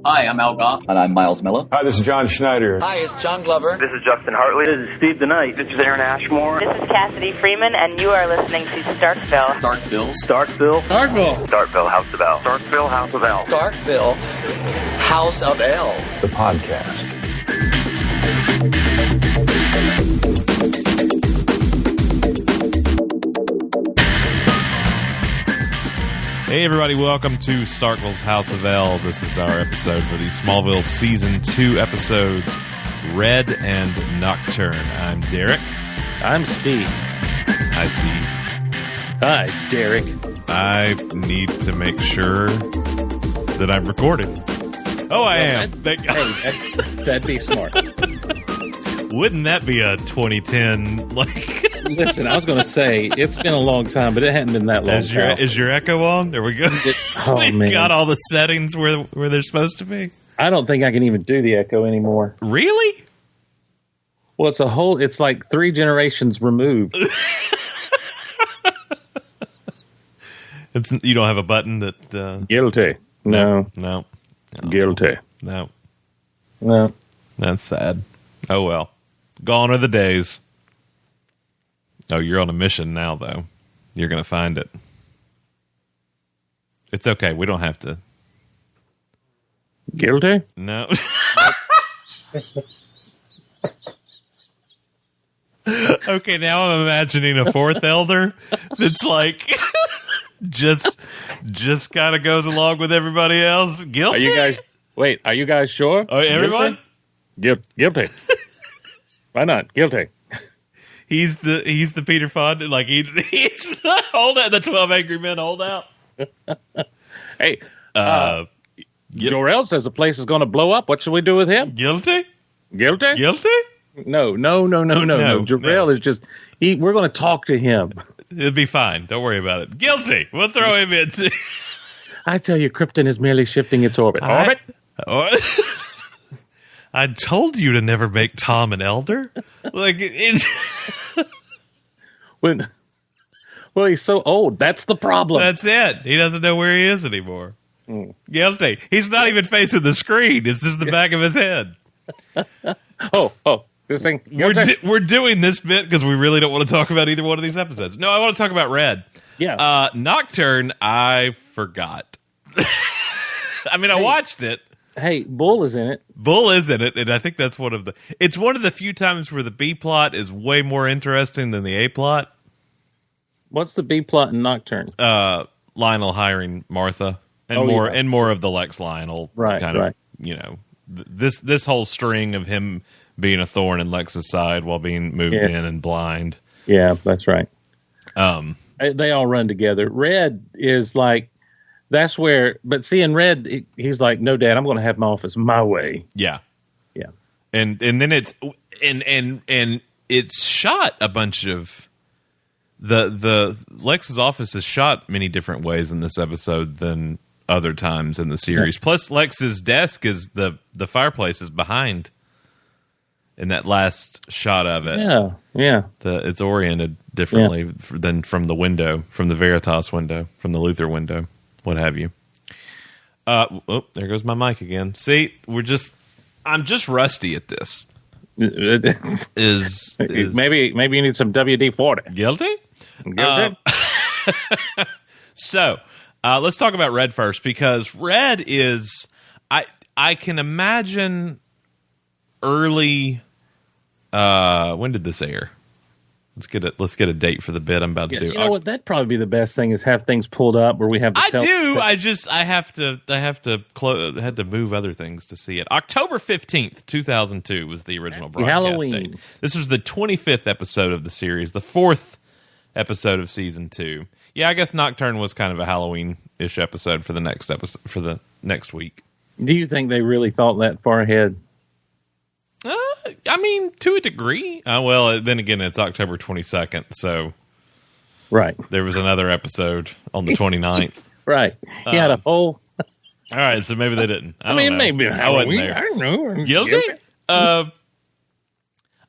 Hi, I'm Al Goff. And I'm Miles Miller. Hi, this is John Schneider. Hi, it's John Glover. This is Justin Hartley. This is Steve DeKnight. This is Aaron Ashmore. This is Cassidy Freeman, and you are listening to Starkville. Starkville. Starkville. Starkville. Starkville House of L. Starkville House of L. Starkville House of L. The podcast. Hey everybody, welcome to Starkville's House of L. This is our episode for the Smallville Season 2 episodes, Red and Nocturne. I'm Derek. I'm Steve. Hi, Steve. Hi, Derek. I need to make sure that I'm recording. Oh, I am. That'd be smart. Wouldn't that be a 2010, Listen, I was going to say, it's been a long time, but it hadn't been that long. Is your echo on? There we go. Man. Got all the settings where they're supposed to be. I don't think I can even do the echo anymore. Really? Well, it's like 3 generations removed. You don't have a button that... Guilty. No. Guilty. No. No. That's sad. Oh, well. Gone are the days. Oh, you're on a mission now, though. You're going to find it. It's okay. We don't have to. Guilty? No. Okay, now I'm imagining a fourth elder that's like just kind of goes along with everybody else. Guilty? Are you guys sure? Oh, everyone? Guilty. Why not? Guilty. He's the Peter Fonda, like he's the holdout, the 12 Angry Men holdout. Hey, Jor-El says the place is going to blow up. What should we do with him? Guilty? Guilty? No. Jor-El is just we're going to talk to him. It'll be fine. Don't worry about it. Guilty. We'll throw him in. I tell you, Krypton is merely shifting its orbit. I told you to never make Tom an elder. Well, he's so old. That's the problem. That's it. He doesn't know where he is anymore. Guilty. He's not even facing the screen. It's just the back of his head. This thing. We're doing this bit because we really don't want to talk about either one of these episodes. No, I want to talk about Red. Yeah. Nocturne, I forgot. I mean, I watched it. Hey, Bull is in it. And I think that's one of the few times where the B plot is way more interesting than the A plot. What's the B plot in Nocturne? Lionel hiring Martha, and more of the Lex Lionel kind of, this whole string of him being a thorn in Lex's side while being moved in and blind. Yeah, that's right. They all run together. Red is like, that's where, but see, in Red, he's like, no, Dad, I'm going to have my office my way. Yeah. Yeah. And then it's, and it's shot a bunch of, the Lex's office is shot many different ways in this episode than other times in the series. Yeah. Plus, Lex's desk is the fireplace is behind in that last shot of it. Yeah. It's oriented differently than from the window, from the Veritas window, from the Luthor window. What have you? There goes my mic again. See, I'm just rusty at this. Is maybe you need some WD-40. Guilty? So, let's talk about Red first, because Red is I can imagine early. When did this air? Let's get a date for the bit I'm about to do. You know what? That'd probably be the best thing, is have things pulled up where we have. I had to move other things to see it. October 15th, 2002 was the original broadcast Halloween date. This was the 25th episode of the series, the 4th episode of season 2. Yeah, I guess Nocturne was kind of a Halloween-ish episode for the next week. Do you think they really thought that far ahead? I mean, to a degree. Well, then again, it's October 22nd, so right. There was another episode on the 29th. Right. He had a whole... All right, so maybe they didn't. I mean, maybe Halloween. I don't know. Guilty? I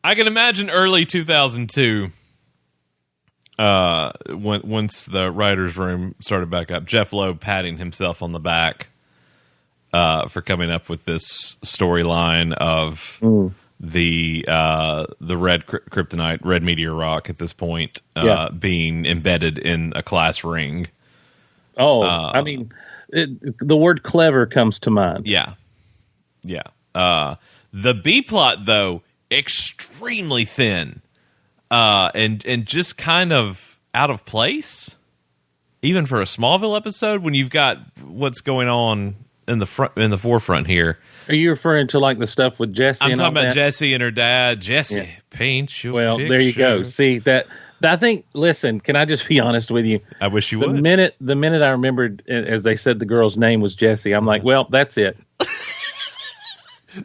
can imagine early 2002, once the writer's room started back up, Jeff Loeb patting himself on the back for coming up with this storyline of the red kryptonite, red meteor rock at this point being embedded in a class ring. Oh, I mean, the word clever comes to mind. Yeah. The B plot, though, extremely thin and just kind of out of place, even for a Smallville episode when you've got what's going on in the forefront here. Are you referring to like the stuff with Jesse? I'm and talking all about that? Jesse and her dad. Jesse, paint your picture. There you go. See that? I think. Listen, can I just be honest with you? I wish you the would. The minute I remembered, as they said, the girl's name was Jesse, I'm like, well, that's it.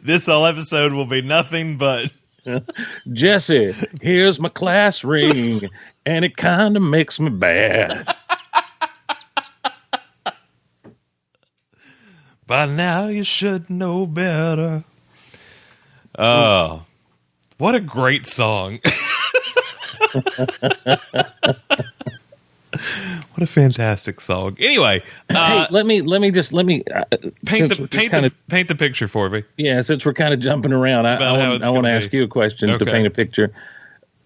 This whole episode will be nothing but Jesse, here's my class ring, and it kind of makes me bad. by now you should know better. Oh, what a great song. What a fantastic song. Anyway, hey, let me paint the picture for me. Yeah, since we're kind of jumping around, I want to ask you a question to paint a picture.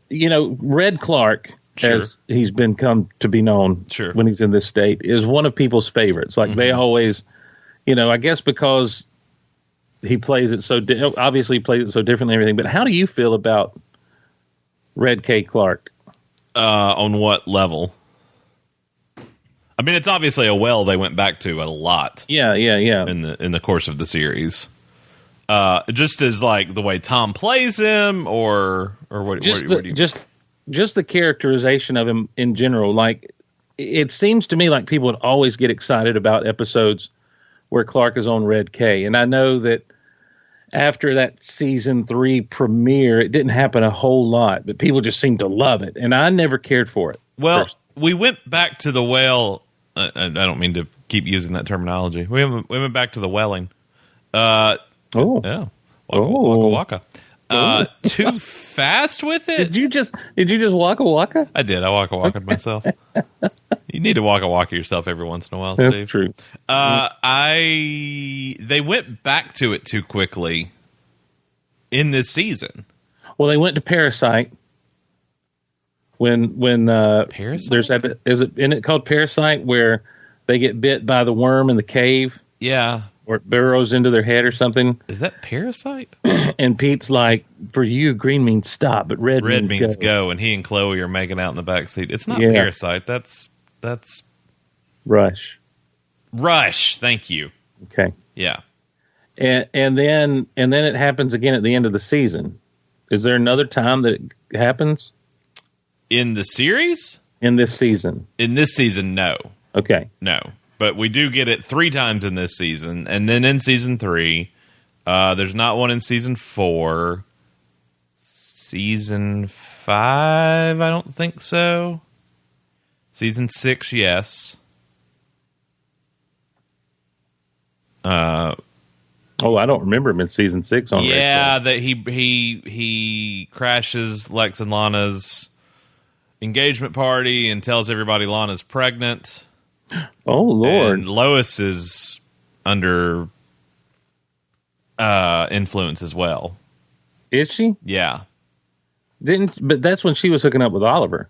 You know, Red Clark, as he's come to be known when he's in this state, is one of people's favorites. Like they always, I guess because he plays it so obviously he plays it so differently and everything. But how do you feel about Red K. Clark? On what level? I mean, it's obviously a well they went back to a lot. Yeah. In the course of the series, just as like the way Tom plays him, or what? Just the characterization of him in general. Like it seems to me like people would always get excited about episodes where Clark is on Red K, and I know that after that season 3 premiere, it didn't happen a whole lot, but people just seemed to love it, and I never cared for it. Well, we went back to the well. I don't mean to keep using that terminology. We went back to the welling. Waka waka. Too fast with it. Did you just waka waka? I did. I waka waka myself. You need to waka waka yourself every once in a while, Steve. That's true. They went back to it too quickly in this season. Well, they went to Parasite. When Parasite? There's that, isn't it called Parasite, where they get bit by the worm in the cave? Yeah. Or it burrows into their head or something. Is that Parasite? And Pete's like, for you, green means stop, but red means go. And he and Chloe are making out in the back seat. It's not Parasite. That's Rush. Thank you. Okay. Yeah. And then it happens again at the end of the season. Is there another time that it happens? In the series? In this season. In this season, no. Okay. No. But we do get it 3 times in this season. And then in season 3, there's not one in season 4. Season 5, I don't think so. Season 6, yes. I don't remember him in season 6 on Yeah, that he crashes Lex and Lana's engagement party and tells everybody Lana's pregnant. Oh Lord! And Lois is under influence as well. Is she? Yeah. But that's when she was hooking up with Oliver.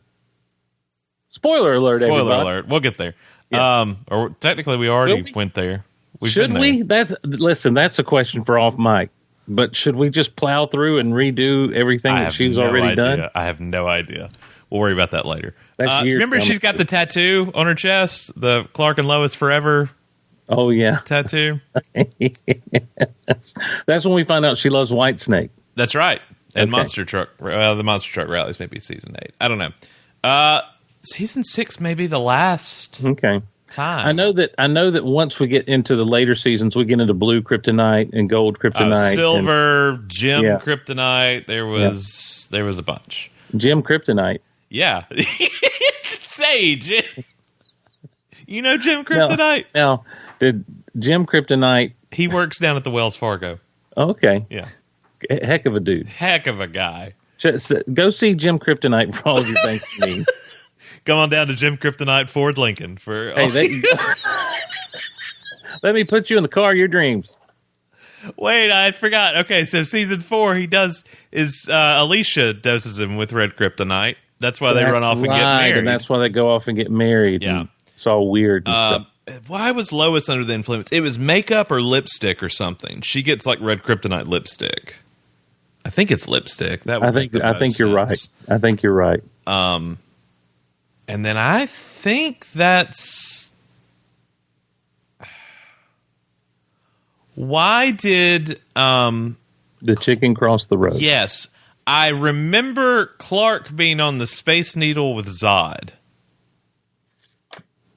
Spoiler alert! Spoiler everybody. alert! We'll get there. Yeah. Or technically, we already went there. Should we? That's a question for off mic. But should we just plow through and redo everything that she's already done? I have no idea. We'll worry about that later. Remember, she's got the tattoo on her chest, the Clark and Lois Forever. Oh yeah, tattoo. That's when we find out she loves Whitesnake. That's right. And Monster Truck. The Monster Truck rallies maybe season 8. I don't know. Season 6 may be the last. Okay. Time. I know that once we get into the later seasons, we get into blue kryptonite and gold kryptonite, silver, gem kryptonite. There was a bunch. Gem kryptonite. Yeah, Sage. You know Gem kryptonite. Now, did Gem kryptonite? He works down at the Wells Fargo. Okay. Yeah. Heck of a dude. Heck of a guy. Go see Gem kryptonite for all your things you need. Come on down to Gem Kryptonite Ford Lincoln for. Hey, Let me put you in the car of your dreams. Wait, I forgot. Okay, so season 4, Alicia doses him with red kryptonite. That's why they run off and get married. And that's why they go off and get married. Yeah. It's all weird and stuff. Why was Lois under the influence? It was makeup or lipstick or something. She gets like red kryptonite lipstick. I think it's lipstick. I think you're right. I think you're right. And then I think that's... Why did... the chicken cross the road? Yes. I remember Clark being on the Space Needle with Zod.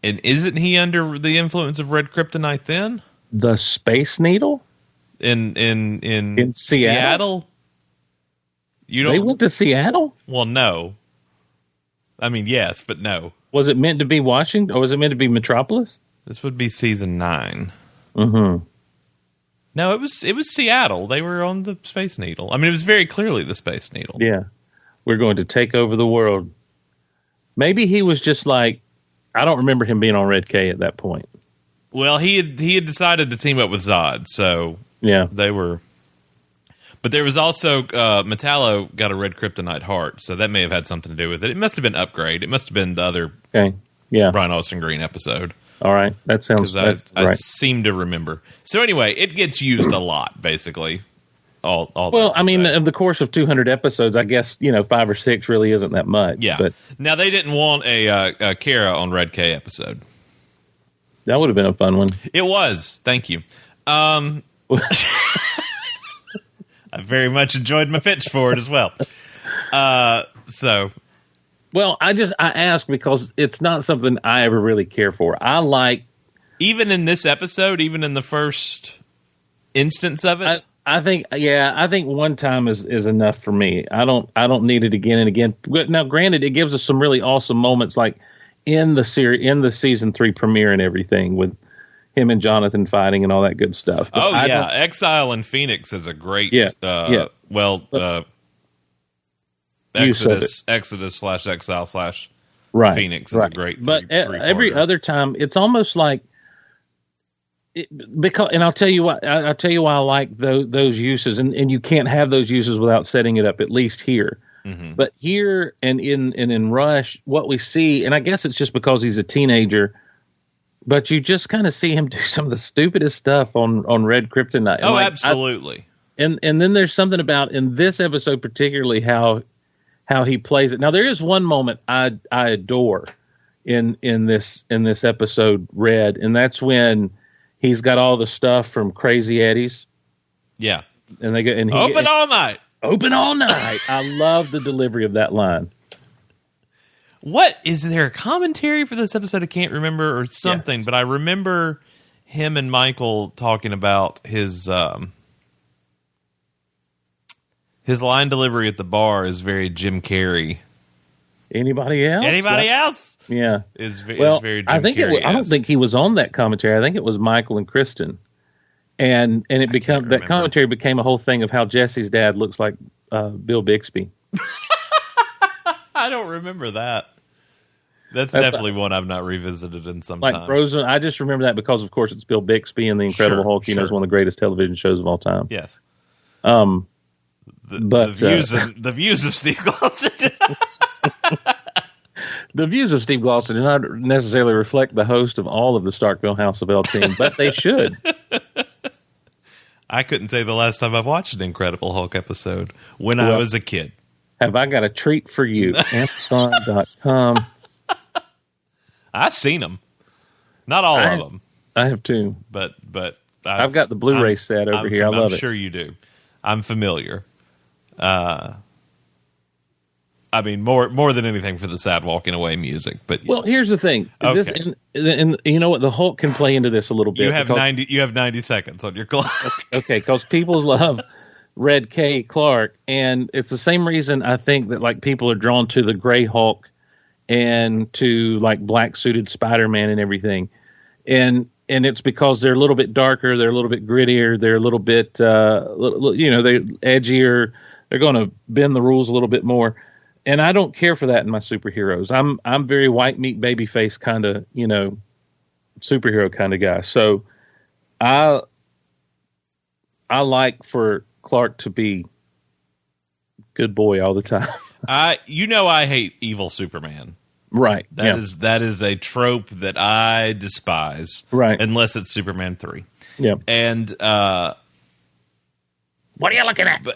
And isn't he under the influence of red kryptonite then? The Space Needle? In Seattle? They went to Seattle? Well, no. I mean, yes, but no. Was it meant to be Washington, or was it meant to be Metropolis? This would be season 9. Mm-hmm. No, it was Seattle. They were on the Space Needle. I mean, it was very clearly the Space Needle. Yeah. We're going to take over the world. Maybe he was just like, I don't remember him being on Red K at that point. Well, he had decided to team up with Zod, so yeah, they were. But there was also Metallo got a red kryptonite heart, so that may have had something to do with it. It must have been Upgrade. It must have been the other Brian Austin Green episode. All right, that sounds right. I seem to remember. So anyway, it gets used a lot, basically. Well, I mean, in the course of 200 episodes, I guess 5 or 6 really isn't that much. Yeah. But now they didn't want a Kara on Red K episode. That would have been a fun one. It was. Thank you. I very much enjoyed my pitch for it as well. Well, I ask because it's not something I ever really care for. I like, even in this episode, even in the first instance of it. I think one time is enough for me. I don't need it again and again. Now, granted, it gives us some really awesome moments, like in the season 3 premiere and everything, with him and Jonathan fighting and all that good stuff. But Exile in Phoenix is a great Exodus/Exile/Phoenix is a great. But every other time, it's almost like. I'll tell you why I like those uses, and you can't have those uses without setting it up, at least here. Mm-hmm. But here and in Rush, what we see, and I guess it's just because he's a teenager, but you just kind of see him do some of the stupidest stuff on Red Kryptonite. Oh, absolutely. And then there's something about, in this episode particularly, how he plays it. Now there is one moment I adore in this episode, Red, and that's when he's got all the stuff from Crazy Eddie's. Yeah. And they go and open all night. Open all night. I love the delivery of that line. What is there a commentary for this episode? I can't remember, or something, but I remember him and Michael talking about his line delivery at the bar is very Jim Carrey. Anybody else? Yeah. Is very Jim Carrey. I don't think he was on that commentary. I think it was Michael and Kristen. And that commentary became a whole thing of how Jesse's dad looks like Bill Bixby. I don't remember that. That's definitely one I've not revisited in some time. Like Rosen, I just remember that because, of course, it's Bill Bixby and The Incredible Hulk. It's one of the greatest television shows of all time. Yes. The views of Steve Glosson. The views of Steve Glosson do not necessarily reflect the host of all of the Starkville House of L team, but they should. I couldn't say the last time I've watched an Incredible Hulk episode when I was a kid. Have I got a treat for you? Amazon.com. I've seen them. Not all of them. I have too. But I've got the Blu-ray set over here. I love it. I'm sure you do. I'm familiar. I mean, more than anything for the sad walking away music. But yes. Well, here's the thing. Okay. And you know what? The Hulk can play into this a little bit. You have 90 seconds on your clock. Okay, because people love Red K. Clark, and it's the same reason I think that like people are drawn to the Gray Hulk and to like black suited Spider-Man and everything, and it's because they're a little bit darker, they're a little bit grittier, they're a little bit they're edgier, they're going to bend the rules a little bit more. And I don't care for that in my superheroes. I'm very white meat baby face kind of, superhero kind of guy. So I like for Clark to be good boy all the time. I hate evil Superman. Right. That is a trope that I despise. Right. Unless it's Superman 3. Yeah. And what are you looking at?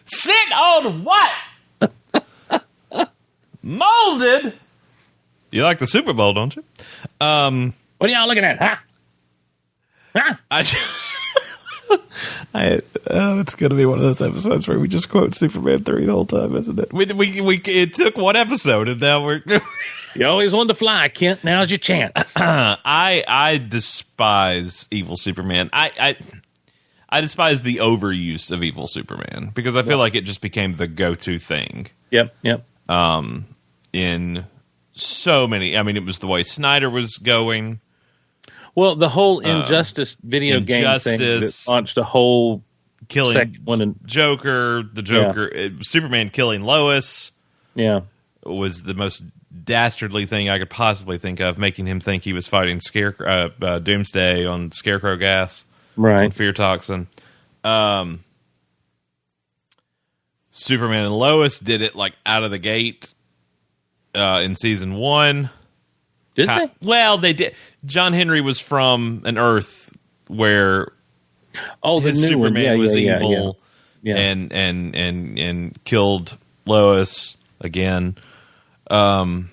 Sit on what? Molded. You like the Super Bowl, don't you? What are y'all looking at? Huh? It's going to be one of those episodes where we just quote Superman 3 the whole time, isn't it? It took one episode, and now we're... You always wanted to fly, Kent. Now's your chance. I despise evil Superman. I despise the overuse of evil Superman, because I feel like it just became the go-to thing. Yep. In so many... I mean, it was the way Snyder was going... Well, the whole Injustice video game thing that launched a whole killing one and the Joker, Superman killing Lois. Yeah, was the most dastardly thing I could possibly think of, making him think he was fighting Doomsday on Scarecrow gas, right? On fear toxin. Superman and Lois did it like out of the gate in season 1. Did they? Well, they did. John Henry was from an Earth where the new Superman was evil, yeah. and killed Lois again. Something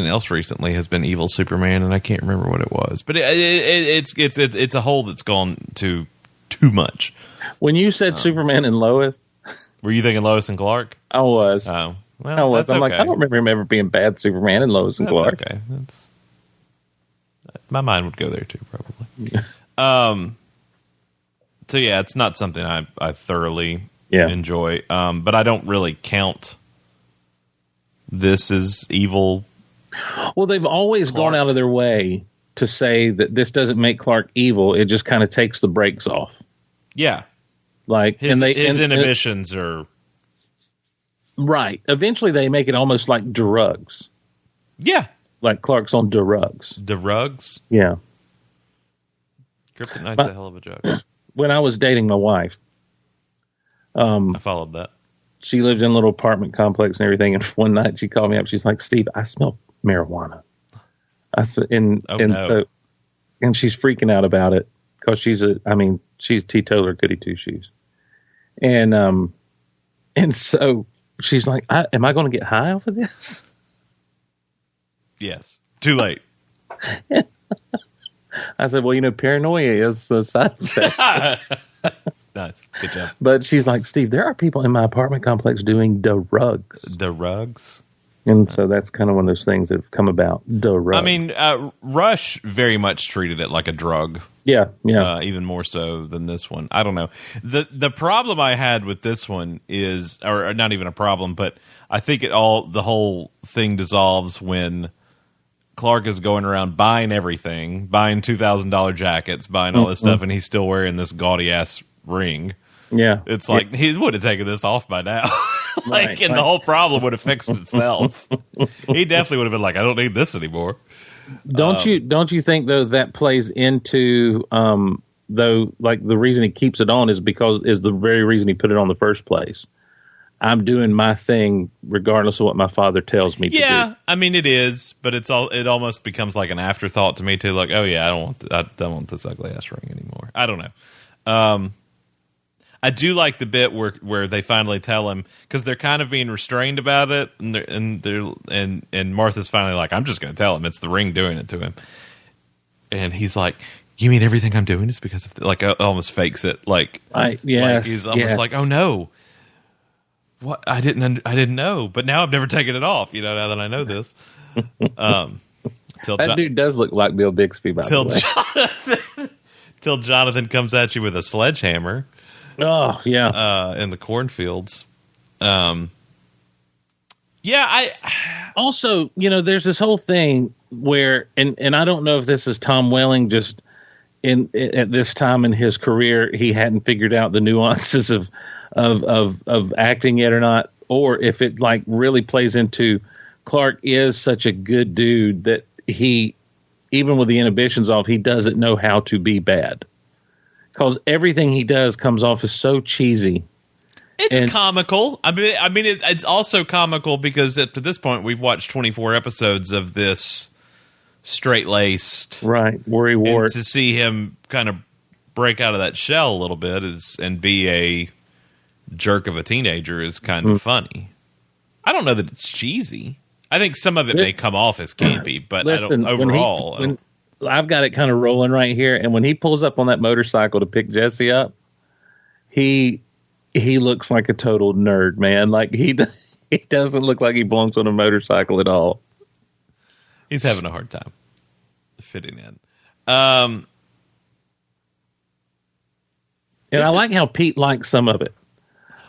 else recently has been evil Superman, and I can't remember what it was. But it's a hole that's gone too much. When you said Superman and Lois, were you thinking Lois and Clark? I was. Oh. Well, I was. I'm okay. like, I don't remember him ever being bad Superman and Lois and Clark. Okay. My mind would go there too, probably. Yeah. So yeah, it's not something I thoroughly enjoy. But I don't really count this as evil. Well, they've always gone out of their way to say that this doesn't make Clark evil. It just kind of takes the brakes off. Yeah. Like his inhibitions are... Right. Eventually, they make it almost like drugs. Yeah. Like Clark's on drugs. Drugs? Yeah. Kryptonite's a hell of a joke. When I was dating my wife, I followed that. She lived in a little apartment complex and everything. And one night she called me up. She's like, "Steve, I smell marijuana." So she's freaking out about it because she's a teetotaler, goody two shoes. And so she's like, am I going to get high off of this? Yes. Too late. I said, well, paranoia is a side effect. Nice. Good job. But she's like, Steve, there are people in my apartment complex doing drugs. Drugs? And so that's kind of one of those things that have come about. Drugs. I mean, Rush very much treated it like a drug. Yeah. Even more so than this one. I don't know. The problem I had with this one is, or not even a problem, but I think the whole thing dissolves when Clark is going around buying everything, buying $2,000 jackets, buying all this stuff, and he's still wearing this gaudy ass ring. Yeah. It's like he would have taken this off by now. The whole problem would have fixed itself. He definitely would have been like, I don't need this anymore. Don't you think though that plays into the reason he keeps it on is the very reason he put it on in the first place. I'm doing my thing regardless of what my father tells me to do. Yeah, I mean it is, but it almost becomes like an afterthought to me too. Like, oh yeah, I don't want this ugly ass ring anymore. I don't know. I do like the bit where they finally tell him, because they're kind of being restrained about it, and Martha's finally like, I'm just going to tell him it's the ring doing it to him, and he's like, you mean everything I'm doing is because of almost fakes it, he's almost like, oh no, what I didn't know, but now I've never taken it off, now that I know this. That dude does look like Bill Bixby, by the way. Till Jonathan comes at you with a sledgehammer. Oh, yeah. In the cornfields. I also, there's this whole thing where, and I don't know if this is Tom Welling just at this time in his career, he hadn't figured out the nuances of acting yet or not, or if it really plays into Clark is such a good dude that he even with the inhibitions off, he doesn't know how to be bad. Because everything he does comes off as so cheesy. It's comical. I mean, it's also comical because up to this point, we've watched 24 episodes of this straight-laced. Right, worry wart. And to see him kind of break out of that shell a little bit and be a jerk of a teenager is kind of funny. I don't know that it's cheesy. I think some of it may come off as campy, but listen, overall... I've got it kind of rolling right here, and when he pulls up on that motorcycle to pick Jesse up, he looks like a total nerd, man. Like, he doesn't look like he belongs on a motorcycle at all. He's having a hard time fitting in. And I like how Pete likes some of it.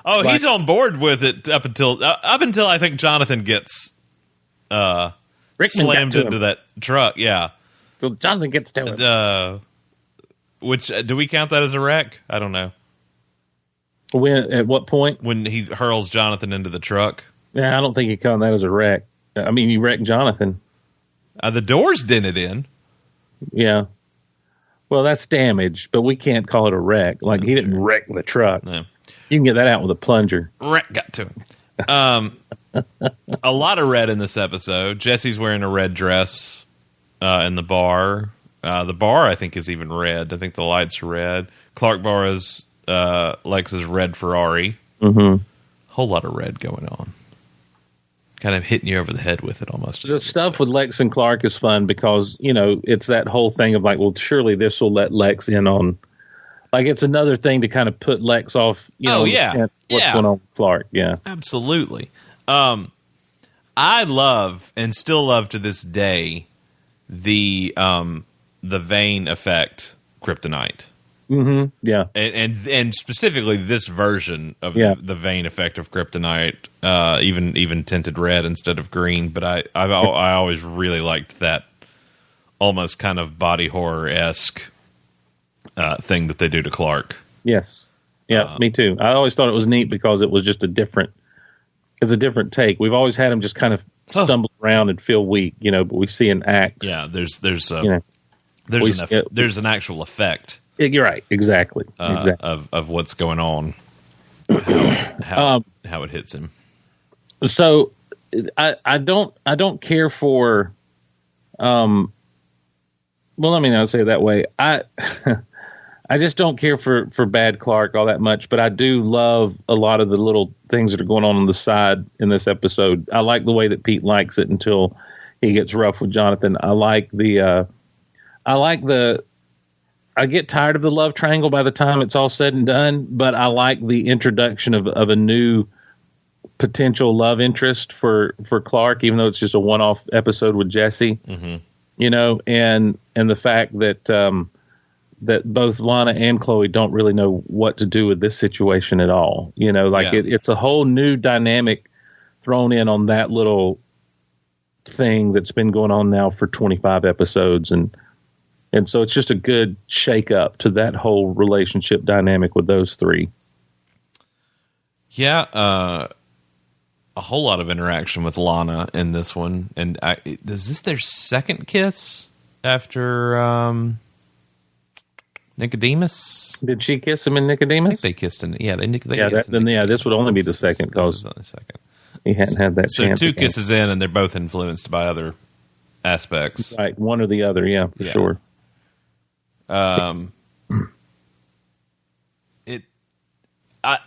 Oh, he's on board with it up until I think Jonathan gets slammed into that truck. Yeah. So Jonathan gets to him. Which do we count that as a wreck? I don't know. When at what point? When he hurls Jonathan into the truck. Yeah, I don't think you count that as a wreck. I mean, you wrecked Jonathan. The doors dented in. Yeah. Well, that's damage, but we can't call it a wreck. Like, he didn't wreck the truck. No. You can get that out with a plunger. Wreck got to him. A lot of red in this episode. Jesse's wearing a red dress in the bar. The bar, I think, is even red. I think the lights are red. Clark borrows Lex's red Ferrari. Mm-hmm. Whole lot of red going on. Kind of hitting you over the head with it almost. The stuff with Lex and Clark is fun because, it's that whole thing of like, well, surely this will let Lex in on... Like, it's another thing to kind of put Lex off, what's going on with Clark. Yeah. Absolutely. I love, and still love to this day, the Vane effect kryptonite. Mm-hmm. Yeah. And specifically this version of the Vane effect of kryptonite, even tinted red instead of green. But I always really liked that almost kind of body horror-esque thing that they do to Clark. Yes. Yeah, me too. I always thought it was neat because it was just a different take. We've always had him just kind of stumble around and feel weak, but we see an act. Yeah, there's an actual effect. You're right. Exactly. Of what's going on, how it hits him. So I don't care for. Well, I mean, I'll say it that way. I just don't care for bad Clark all that much, but I do love a lot of the little things that are going on the side in this episode. I like the way that Pete likes it until he gets rough with Jonathan. I get tired of the love triangle by the time it's all said and done, but I like the introduction of a new potential love interest for Clark, even though it's just a one-off episode with Jesse. Mm-hmm. And the fact that that both Lana and Chloe don't really know what to do with this situation at all. It's a whole new dynamic thrown in on that little thing that's been going on now for 25 episodes. And so it's just a good shake up to that whole relationship dynamic with those three. Yeah. A whole lot of interaction with Lana in this one. And is this their second kiss after, Nicodemus? Did she kiss him in Nicodemus? I think they kissed in. Yeah, this would only be the second because he hadn't had that chance. So two kisses in, and they're both influenced by other aspects. Right, one or the other. Yeah, for sure.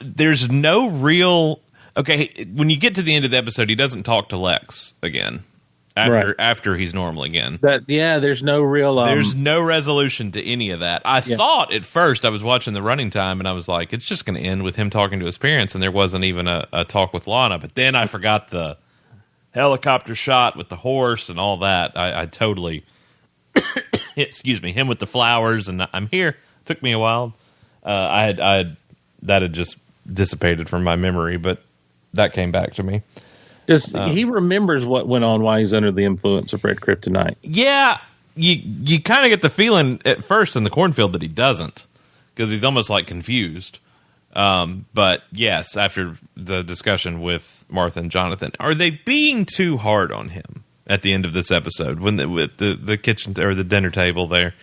There's no real. Okay, when you get to the end of the episode, he doesn't talk to Lex again. After he's normal again. There's no real... there's no resolution to any of that. I thought at first, I was watching the running time, and I was like, it's just going to end with him talking to his parents, and there wasn't even a talk with Lana. But then I forgot the helicopter shot with the horse and all that. I totally... excuse me, him with the flowers, and I'm here. It took me a while. That had just dissipated from my memory, but that came back to me. He remembers what went on while he's under the influence of red kryptonite. Yeah, you kind of get the feeling at first in the cornfield that he doesn't, because he's almost like confused. But yes, after the discussion with Martha and Jonathan, are they being too hard on him? at the end of this episode with the kitchen or the dinner table there.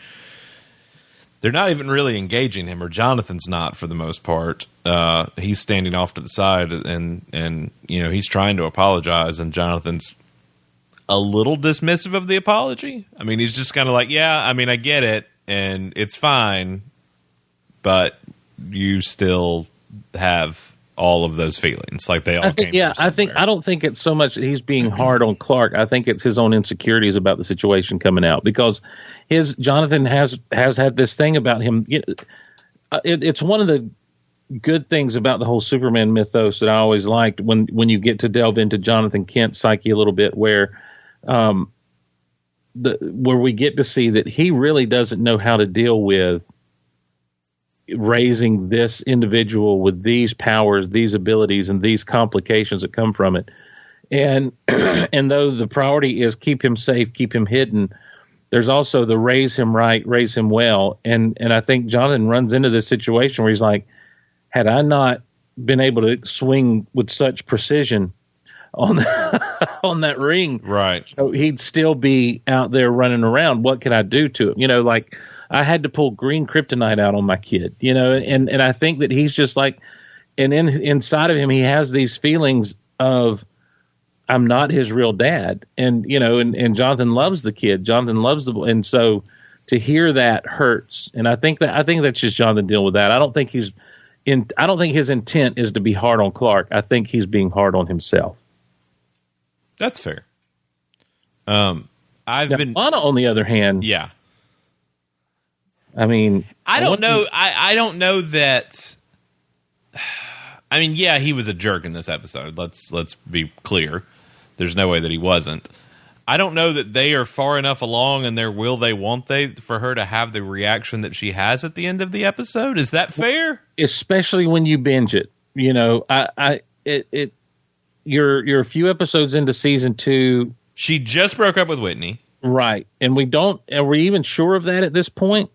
They're not even really engaging him, or Jonathan's not for the most part. He's standing off to the side, and he's trying to apologize, and Jonathan's a little dismissive of the apology. I mean, he's just kind of like, yeah, I mean, I get it, and it's fine, but you still have all of those feelings, like they all. I don't think it's so much that he's being hard on Clark. I think it's his own insecurities about the situation coming out, because Jonathan has had this thing about him. It's one of the good things about the whole Superman mythos that I always liked when you get to delve into Jonathan Kent's psyche a little bit, where we get to see that he really doesn't know how to deal with raising this individual with these powers, these abilities, and these complications that come from it. And though the priority is keep him safe, keep him hidden, there's also the raise him right, raise him well. And I think Jonathan runs into this situation where he's like, had I not been able to swing with such precision on that ring, right, he'd still be out there running around. What could I do to him? Like I had to pull green kryptonite out on my kid, and I think that he's just like, and inside of him, he has these feelings of, I'm not his real dad. And Jonathan loves the kid. Jonathan loves and so to hear that hurts. And I think that's just Jonathan dealing with that. I don't think his intent is to be hard on Clark. I think he's being hard on himself. That's fair. Lana, on the other hand. Yeah. I mean, I don't know. I don't know that. I mean, yeah, he was a jerk in this episode. Let's be clear. There's no way that he wasn't. I don't know that they are far enough along in their won't they for her to have the reaction that she has at the end of the episode. Is that fair? Especially when you binge it. You're a few episodes into season 2. She just broke up with Whitney. Right. And are we even sure of that at this point?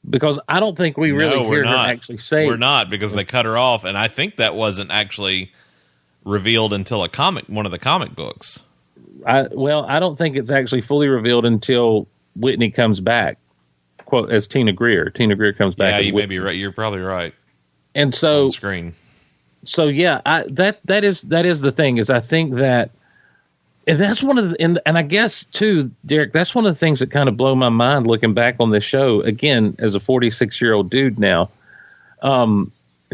Because I don't think we really hear her actually say. We're not, because they cut her off, and I think that wasn't actually revealed until one of the comic books. I don't think it's actually fully revealed until Whitney comes back, quote, as Tina Greer. Tina Greer comes back. Yeah, you may be right. You're probably right. And so, on screen. So yeah, that is the thing, is I think that, and that's one of the, and I guess too, Derek, that's one of the things that kind of blow my mind looking back on this show again as a 46-year-old dude now,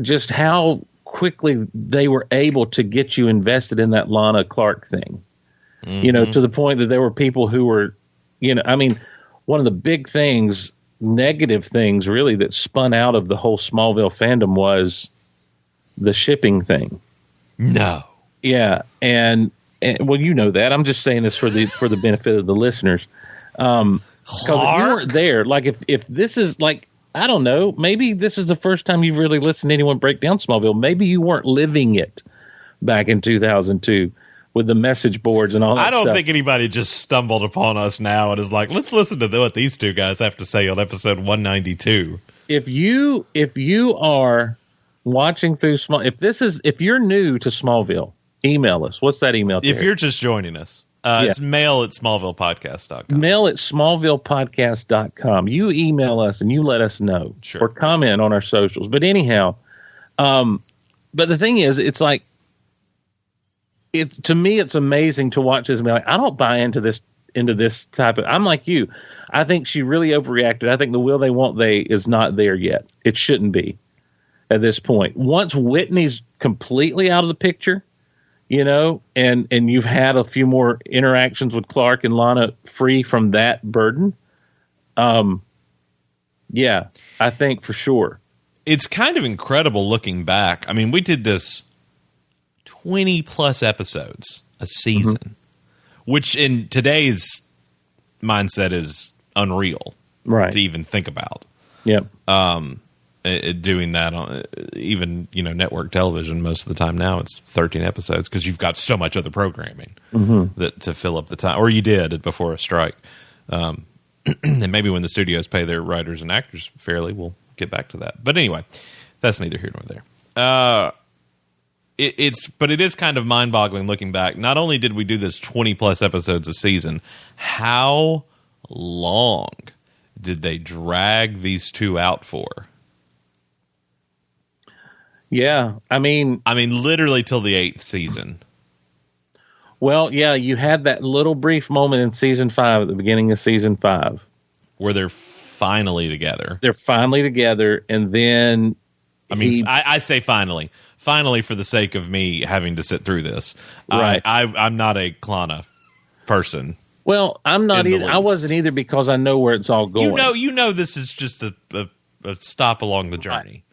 just how quickly they were able to get you invested in that Lana Clark thing, to the point that there were people who were, I mean, one of the big things, negative things really, that spun out of the whole Smallville fandom was the shipping thing. No. Yeah. And well, that. I'm just saying this for the benefit of the listeners. Because if you weren't there, like if this is like, I don't know, maybe this is the first time you've really listened to anyone break down Smallville. Maybe you weren't living it back in 2002 with the message boards and all that stuff. I don't think anybody just stumbled upon us now and is like, let's listen to what these two guys have to say on episode 192. If you are watching through if you're new to Smallville, email us. What's that email? If you're just joining us, it's mail@smallvillepodcast.com. Mail@smallvillepodcast.com. You email us and you let us know. Sure. Or comment on our socials. But anyhow, but the thing is, it's like, to me, it's amazing to watch this and be like, I don't buy into this type of, I'm like you. I think she really overreacted. I think the will they won't they is not there yet. It shouldn't be at this point. Once Whitney's completely out of the picture, and you've had a few more interactions with Clark and Lana free from that burden. Yeah, I think for sure. It's kind of incredible looking back. I mean, we did this 20 plus episodes a season, which in today's mindset is unreal, right? To even think about. Yep. Doing that on even network television most of the time now, it's 13 episodes because you've got so much other programming that to fill up the time, or you did before a strike. And maybe when the studios pay their writers and actors fairly, we'll get back to that. But anyway, that's neither here nor there. But it is kind of mind-boggling looking back. Not only did we do this 20-plus episodes a season, how long did they drag these two out for? Yeah, I mean, literally till the 8th season. Well, yeah, you had that little brief moment in season 5 at the beginning of season 5 where they're finally together. They're finally together, and then I say finally for the sake of me having to sit through this. Right. I'm not a Klana person. Well, I'm not either. I wasn't either because I know where it's all going. You know, this is just a stop along the journey.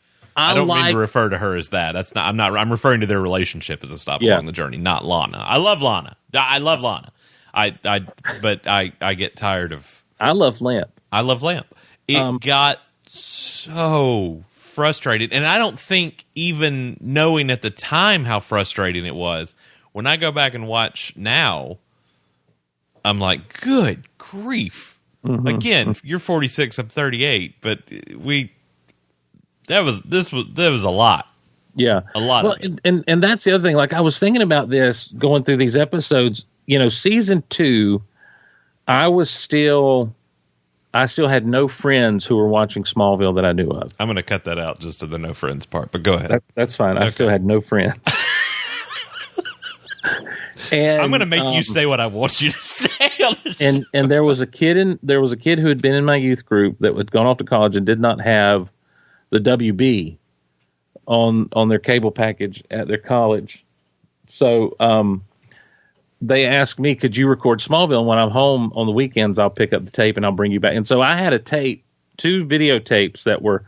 I don't mean to refer to her as that. That's not. I'm referring to their relationship as a stop along the journey, not Lana. I love Lana. But I get tired of. I love Lamp. It got so frustrated, and I don't think even knowing at the time how frustrating it was. When I go back and watch now, I'm like, good grief! Again, you're 46, I'm 38, but That was a lot. Yeah. A lot. Well, and that's the other thing. Like, I was thinking about this going through these episodes, season 2, I still had no friends who were watching Smallville that I knew of. I'm going to cut that out just to the no friends part, but go ahead. That's fine. Okay. I still had no friends. And I'm going to make you say what I want you to say. And there was a kid who had been in my youth group that had gone off to college and did not have the WB on their cable package at their college. So they asked me, could you record Smallville? And when I'm home on the weekends, I'll pick up the tape and I'll bring you back. And so I had 2 videotapes that were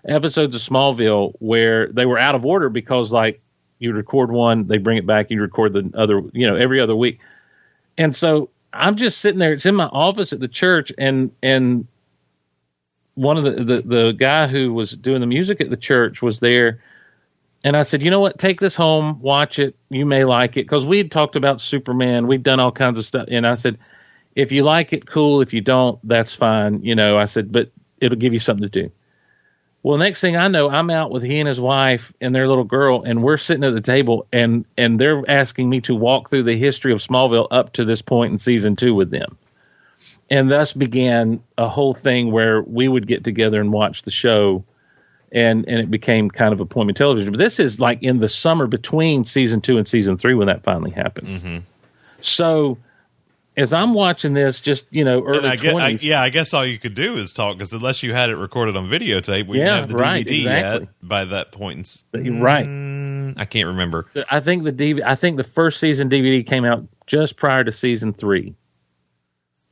episodes of Smallville where they were out of order because, like, you record one, they bring it back, you record the other, every other week. And so I'm just sitting there. It's in my office at the church, and one of the guy who was doing the music at the church was there. And I said, you know what, take this home, watch it. You may like it. Because we had talked about Superman. We'd done all kinds of stuff. And I said, if you like it, cool. If you don't, that's fine. I said, but it'll give you something to do. Well, next thing I know, I'm out with he and his wife and their little girl, and we're sitting at the table, and they're asking me to walk through the history of Smallville up to this point in season 2 with them. And thus began a whole thing where we would get together and watch the show, and it became kind of appointment television. But this is like in the summer between season 2 and season 3 when that finally happens. Mm-hmm. So as I'm watching this, just, early 20s. I guess all you could do is talk, because unless you had it recorded on videotape, we didn't have the DVD yet by that point. Right. I can't remember. I think the first season DVD came out just prior to season 3.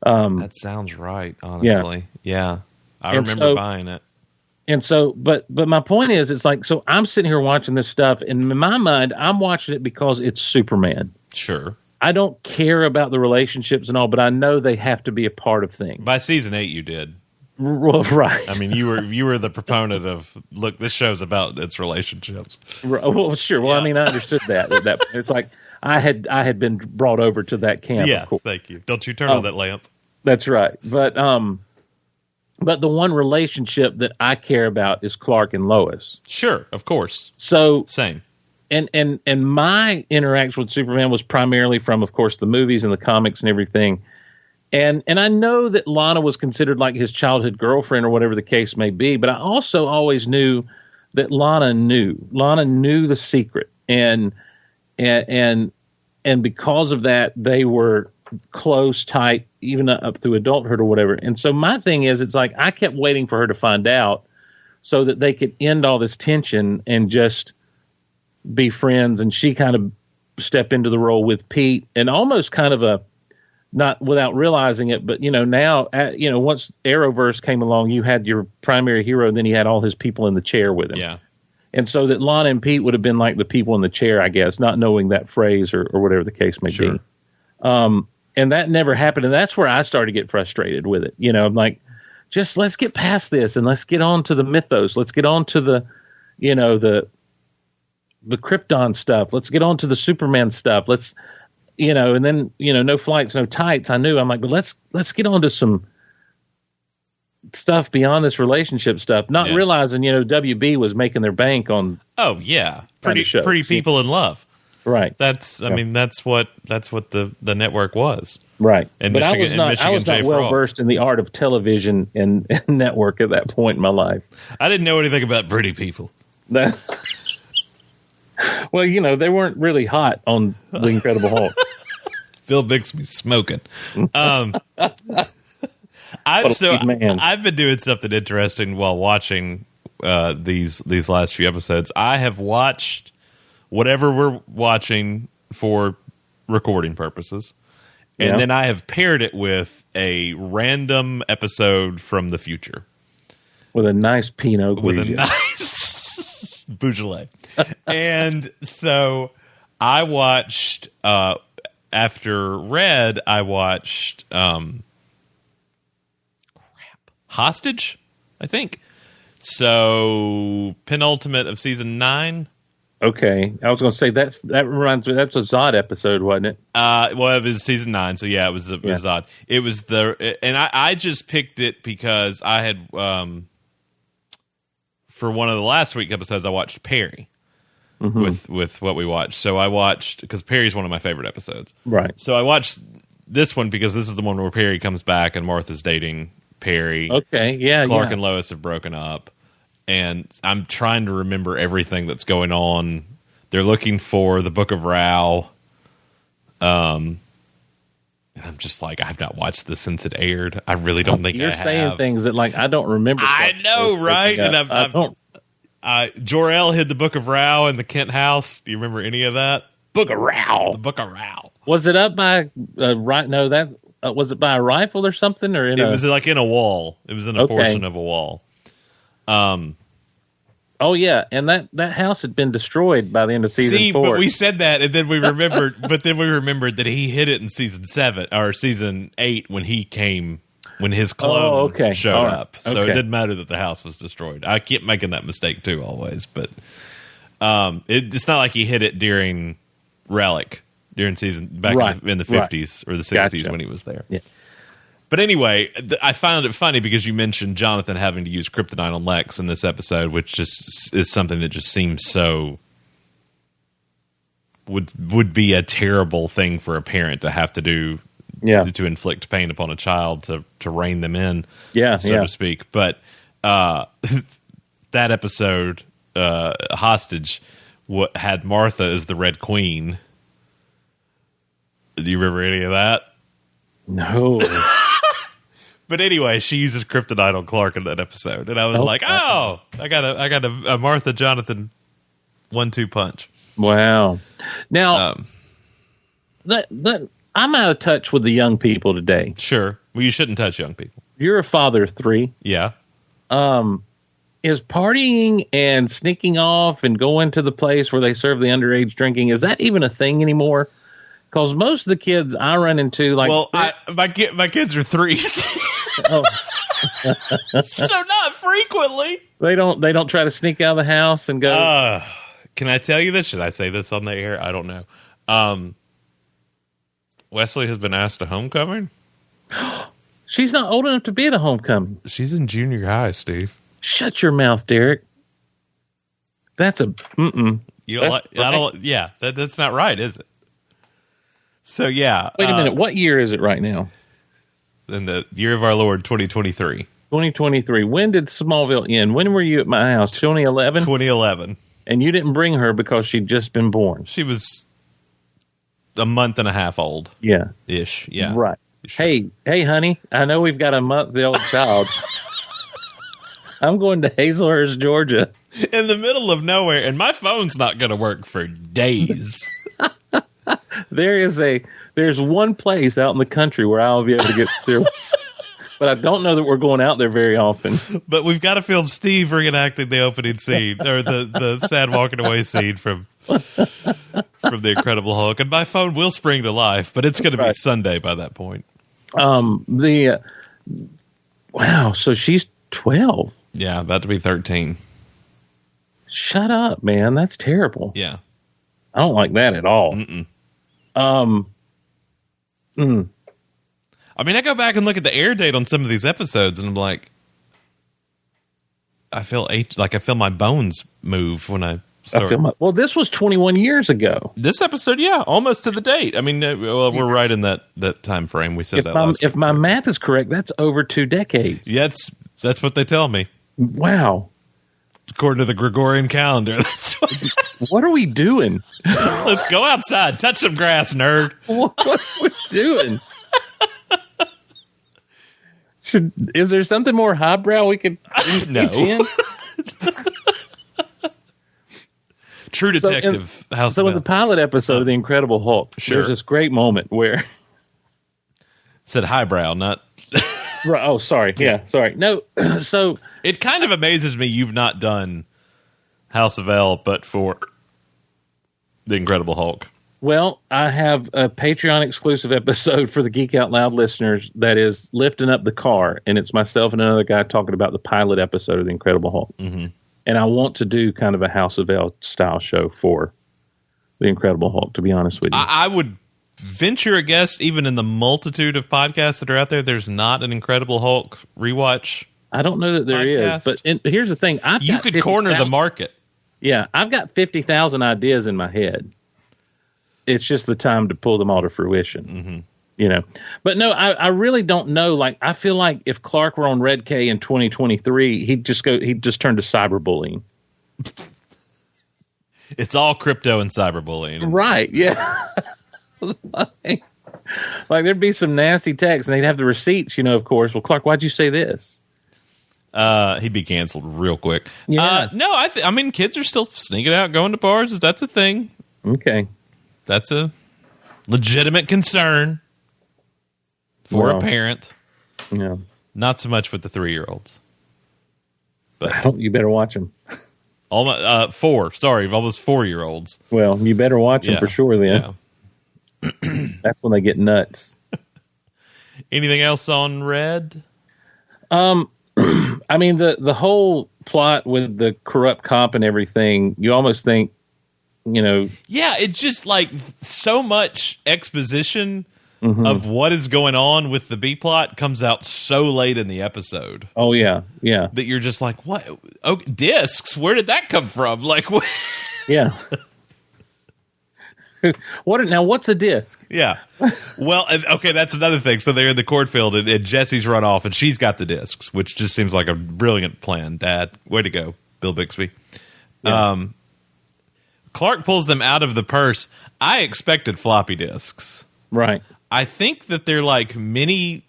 That sounds right, honestly. Yeah. I remember buying it. And so, but my point is, it's like, so I'm sitting here watching this stuff, and in my mind, I'm watching it because it's Superman. Sure. I don't care about the relationships and all, but I know they have to be a part of things. By season 8, you did. Well, right. I mean, you were the proponent of, look, this show's about its relationships. Well, sure. Well, yeah. I understood that. It's like I had been brought over to that camp. Yes, thank you. Don't you turn on that lamp. That's right. But the one relationship that I care about is Clark and Lois. Sure, of course. So same. And my interaction with Superman was primarily from, of course, the movies and the comics and everything. And I know that Lana was considered like his childhood girlfriend or whatever the case may be, but I also always knew that Lana knew the secret, and because of that, they were close, tight, even up through adulthood or whatever. And so my thing is, it's like I kept waiting for her to find out so that they could end all this tension and just be friends. And she kind of stepped into the role with Pete, and almost kind of not without realizing it, but now once Arrowverse came along, you had your primary hero, and then he had all his people in the chair with him. Yeah. And so that Lana and Pete would have been like the people in the chair, I guess, not knowing that phrase or whatever the case may be. And that never happened. And that's where I started to get frustrated with it. I'm like, just let's get past this and let's get on to the mythos. Let's get on to the Krypton stuff. Let's get on to the Superman stuff. Let's, and then, no flights, no tights. I knew. I'm like, but let's get on to some stuff beyond this relationship stuff, not realizing, WB was making their bank on. Oh yeah. Pretty people in love. Right. That's what the network was. Right. And but Michigan, I was not well versed in the art of television and network at that point in my life. I didn't know anything about pretty people. Well, they weren't really hot on The Incredible Hulk. Bill Bixby smoking. I've been doing something interesting while watching these last few episodes. I have watched whatever we're watching for recording purposes. And then I have paired it with a random episode from the future. With a nice Pinot Grigio. With a nice Beaujolais. And so I watched, after Red, I watched Hostage, I think. So, penultimate of season 9. Okay, I was going to say that reminds me. That's a Zod episode, wasn't it? Well, it was season 9, so yeah, it was Zod. It was and I just picked it because I had for one of the last week episodes I watched Perry with what we watched. So I watched because Perry's one of my favorite episodes, right? So I watched this one because this is the one where Perry comes back and Martha's dating Perry. Okay, yeah, Clark and Lois have broken up. And I'm trying to remember everything that's going on. They're looking for the Book of Rao. I'm just like, I've not watched this since it aired. I really don't think I have. You're saying things that, I don't remember. I know, right? And I don't. Jor-El hid the Book of Rao in the Kent house. Do you remember any of that? Book of Rao. The Book of Rao. Was it up by right? No, that was it by a rifle or something, or was like in a wall. It was in a portion of a wall. Oh yeah, and that house had been destroyed by the end of season 4. But we said that, and then we remembered. That he hit it in season 7 or season 8 when his clone showed up. So it didn't matter that the house was destroyed. I keep making that mistake too, always. But it's not like he hit it during Relic during season back in the 50s or the 60s when he was there. Yeah. But anyway, I found it funny because you mentioned Jonathan having to use kryptonite on Lex in this episode, which just is something that just seems so would be a terrible thing for a parent to have to do, to inflict pain upon a child to rein them in, so to speak. But that episode, Hostage, had Martha as the Red Queen. Do you remember any of that? No. But anyway, she uses kryptonite on Clark in that episode, and I was like, "Oh, I got a Martha Jonathan 1-2 punch." Wow! Now, that I'm out of touch with the young people today. Sure, well, you shouldn't touch young people. You're a father of 3. Yeah. Is partying and sneaking off and going to the place where they serve the underage drinking, is that even a thing anymore? Because most of the kids I run into, my kids are 3. So not frequently. They don't try to sneak out of the house and go. Can I tell you this? Should I say this on the air? I don't know. Wesley has been asked to homecoming. She's not old enough to be at a homecoming. She's in junior high, Steve. Shut your mouth, Derek. That's a You don't like, I don't. Yeah, that's not right, is it? So yeah. Wait a minute. What year is it right now? In the year of our Lord, 2023. 2023. When did Smallville end? When were you at my house? 2011? 2011. And you didn't bring her because she'd just been born. She was a month and a half old. Yeah. Ish. Yeah. Right. Sure. Hey, honey, I know we've got a month-old child. I'm going to Hazelhurst, Georgia. In the middle of nowhere, and my phone's not going to work for days. There's one place out in the country where I'll be able to get service. But I don't know that we're going out there very often. But we've got to film Steve reenacting the opening scene, or the sad walking away scene from The Incredible Hulk. And my phone will spring to life, but it's going to be Sunday by that point. Wow, so she's 12. Yeah, about to be 13. Shut up, man. That's terrible. Yeah. I don't like that at all. I mean, I go back and look at the air date on some of these episodes, and I'm like, I feel my bones move when I start. Well, this was 21 years ago. This episode, yeah, almost to the date. I mean, we're right in that time frame. We said if my math is correct, that's over 2 decades. Yeah, that's what they tell me. Wow. According to the Gregorian calendar. What are we doing? Let's go outside. Touch some grass, nerd. What are we doing? Is there something more highbrow we could no. in? True Detective. So in the pilot episode of The Incredible Hulk, there's this great moment where... Said highbrow, not... Oh, sorry. Yeah, sorry. No, so... It kind of amazes me you've not done House of L, but for The Incredible Hulk. Well, I have a Patreon exclusive episode for the Geek Out Loud listeners that is lifting up the car, and it's myself and another guy talking about the pilot episode of The Incredible Hulk. Mm-hmm. And I want to do kind of a House of L style show for The Incredible Hulk, to be honest with you. I would venture a guess, even in the multitude of podcasts that are out there, there's not an Incredible Hulk rewatch. I don't know that there is, but here's the thing. You could corner the market. Yeah, I've got 50,000 ideas in my head. It's just the time to pull them all to fruition, But no, I really don't know. Like, I feel like if Clark were on Red K in 2023, he'd just turn to cyberbullying. It's all crypto and cyberbullying, right? Yeah, like there'd be some nasty texts, and they'd have the receipts, of course. Well, Clark, why'd you say this? He'd be canceled real quick. Yeah. No, I mean, kids are still sneaking out, going to bars. That's a thing. Okay. That's a legitimate concern for a parent. Yeah. Not so much with the 3-year-olds. But you better watch them. Almost 4-year-olds. Well, you better watch them for sure then. Yeah. That's when they get nuts. Anything else on Red? I mean, the whole plot with the corrupt cop and everything, you almost think, Yeah, it's just like so much exposition of what is going on with the B plot comes out so late in the episode. Oh, yeah, yeah. That you're just like, what? Oh, discs? Where did that come from? Like, what? Yeah. What's a disc? Yeah. Well, okay, that's another thing. So they're in the cornfield, and Jesse's run off, and she's got the discs, which just seems like a brilliant plan, Dad. Way to go, Bill Bixby. Yeah. Clark pulls them out of the purse. I expected floppy disks. Right. I think that they're like mini.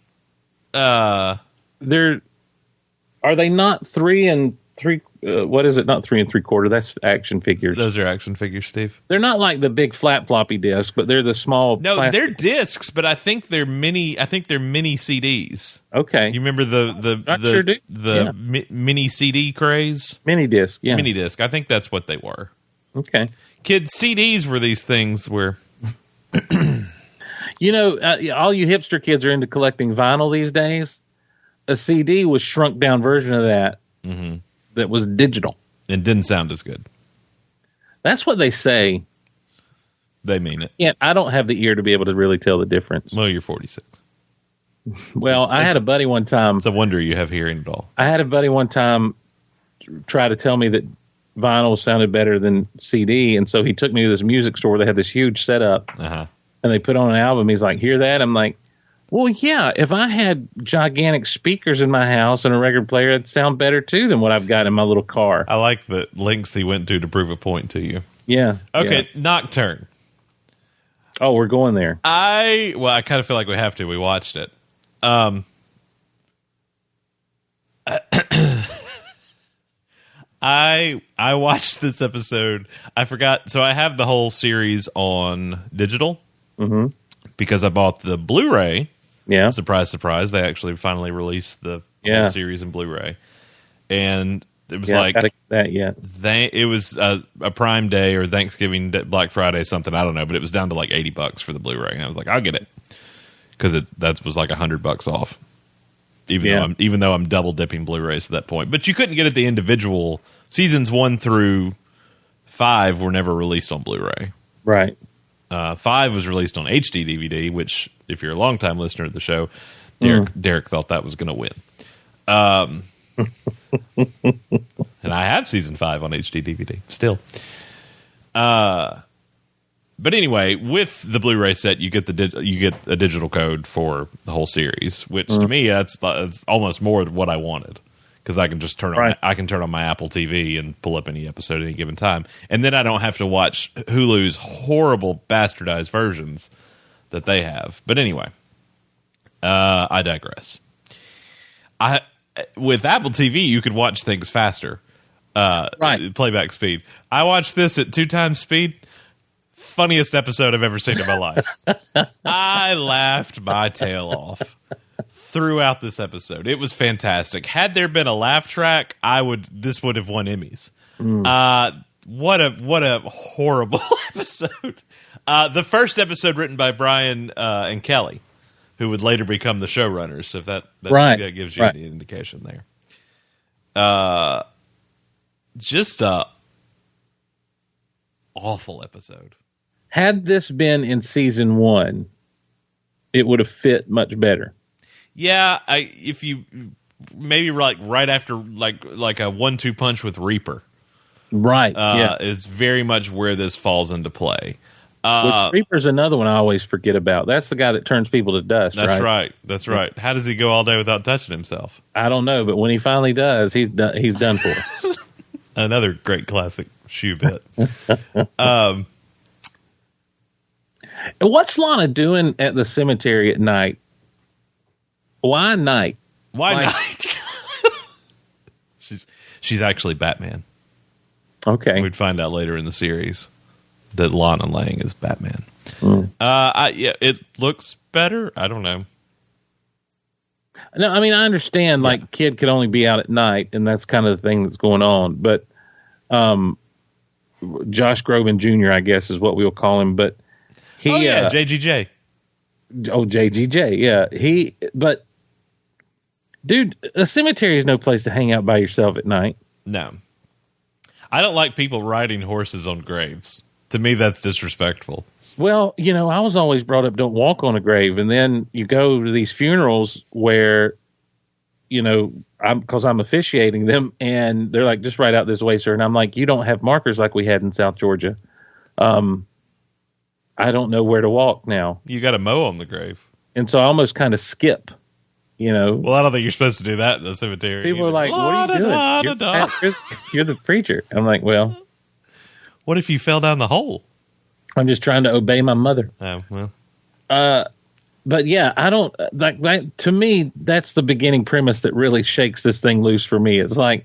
Are they not 3 and 3? What is it? Not 3 3/4. That's action figures. Those are action figures, Steve. They're not like the big flat floppy disk, but they're the small. No, plastic. They're discs, but I think they're mini. I think they're mini CDs. Okay. You remember the mini CD craze? Mini disc. Yeah. Mini disc. I think that's what they were. Okay. Kids, CDs were these things where. All you hipster kids are into collecting vinyl these days. A CD was shrunk down version of that that was digital. And didn't sound as good. That's what they say. They mean it. Yeah, I don't have the ear to be able to really tell the difference. Well, you're 46. Well, I had a buddy one time. It's a wonder you have hearing at all. I had a buddy one time try to tell me that vinyl sounded better than CD, and so he took me to this music store. They had this huge setup, and they put on an album. He's like, "Hear that?" I'm like, "Well, yeah. If I had gigantic speakers in my house and a record player, it'd sound better too than what I've got in my little car." I like the lengths he went to prove a point to you. Yeah. Okay, yeah. Nocturne. Oh, we're going there. I kind of feel like we have to. We watched it. I watched this episode. I forgot. So I have the whole series on digital because I bought the Blu-ray. Yeah. Surprise, surprise. They actually finally released the whole series in Blu-ray. And it was like that yet. It was a Prime Day or Thanksgiving, Black Friday, something. I don't know, but it was down to like $80 for the Blu-ray. And I was like, I'll get it. Because that was like $100 off. Even though I'm double dipping Blu-rays at that point. But you couldn't get it the individual. Seasons 1 through 5 were never released on Blu-ray. Right. 5 was released on HD DVD, which, if you're a longtime listener of the show, Derek thought that was going to win. And I have season 5 on HD DVD still. But anyway, with the Blu-ray set, you get a digital code for the whole series, which to me that's almost more than what I wanted, because I can just turn on my Apple TV and pull up any episode at any given time, and then I don't have to watch Hulu's horrible bastardized versions that they have. But anyway, I digress. With Apple TV, you could watch things faster, playback speed. I watched this at 2 times speed. Funniest episode I've ever seen in my life. I laughed my tail off throughout this episode. It was fantastic. Had there been a laugh track, this would have won Emmys. What a horrible episode. The first episode written by Brian and Kelly, who would later become the showrunners. So if that gives you any indication there. Just a awful episode. Had this been in season 1, it would have fit much better. Yeah, if you maybe right after like a 1-2 punch with Reaper, is very much where this falls into play. Reaper's another one I always forget about. That's the guy that turns people to dust. That's right. That's right. How does he go all day without touching himself? I don't know, but when he finally does, he's done for. Another great classic shoe bit. What's Lana doing at the cemetery at night? Why night? Night? She's actually Batman. Okay. We'd find out later in the series that Lana Lang is Batman. It looks better. I don't know. No, I mean, I understand, kid could only be out at night, and that's kind of the thing that's going on. But Josh Groban Jr., I guess, is what we'll call him. But JGJ. JGJ, yeah. But, dude, a cemetery is no place to hang out by yourself at night. No. I don't like people riding horses on graves. To me, that's disrespectful. Well, I was always brought up, don't walk on a grave. And then you go to these funerals where, because I'm officiating them, and they're like, just right out this way, sir. And I'm like, you don't have markers like we had in South Georgia. I don't know where to walk now. You got to mow on the grave. And so I almost kind of skip, Well, I don't think you're supposed to do that in the cemetery. People are like, what are you doing? You're the preacher. I'm like, well. What if you fell down the hole? I'm just trying to obey my mother. Oh, well. But yeah, I don't like that. To me, that's the beginning premise that really shakes this thing loose for me. It's like,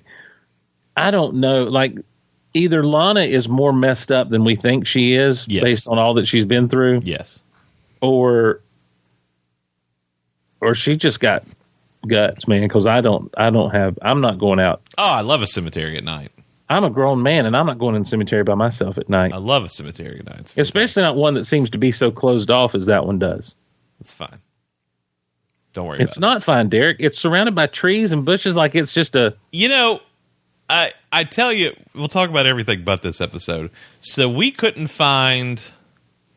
I don't know, either Lana is more messed up than we think she is based on all that she's been through. Yes. Or she just got guts, man, because I'm not going out. Oh, I love a cemetery at night. I'm a grown man, and I'm not going in the cemetery by myself at night. I love a cemetery at night. Especially not one that seems to be so closed off as that one does. It's fine. Don't worry about it. It's not fine, Derek. It's surrounded by trees and bushes like it's just a... I tell you, we'll talk about everything but this episode. So we couldn't find...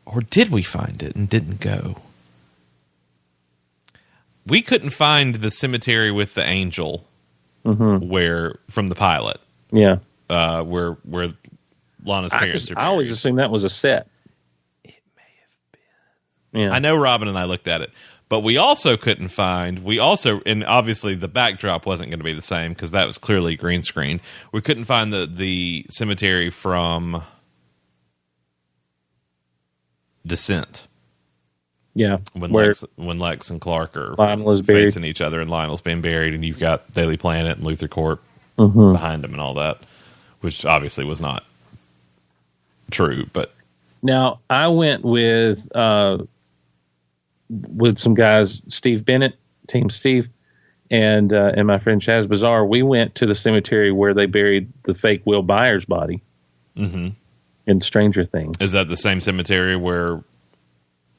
Or did we find it and didn't go? We couldn't find the cemetery with the angel where from the pilot. Yeah. Where Lana's parents are buried. I always assumed that was a set. It may have been. Yeah. I know Robin and I looked at it. But we also couldn't find, and obviously the backdrop wasn't going to be the same because that was clearly green screen. We couldn't find the cemetery from Descent. Yeah. When Lex and Clark are facing each other and Lionel's being buried, and you've got Daily Planet and Luther Corp behind him and all that, which obviously was not true. But now I went with some guys, Steve Bennett, Team Steve, and my friend Chaz Bazaar. We went to the cemetery where they buried the fake Will Byers body in Stranger Things. Is that the same cemetery where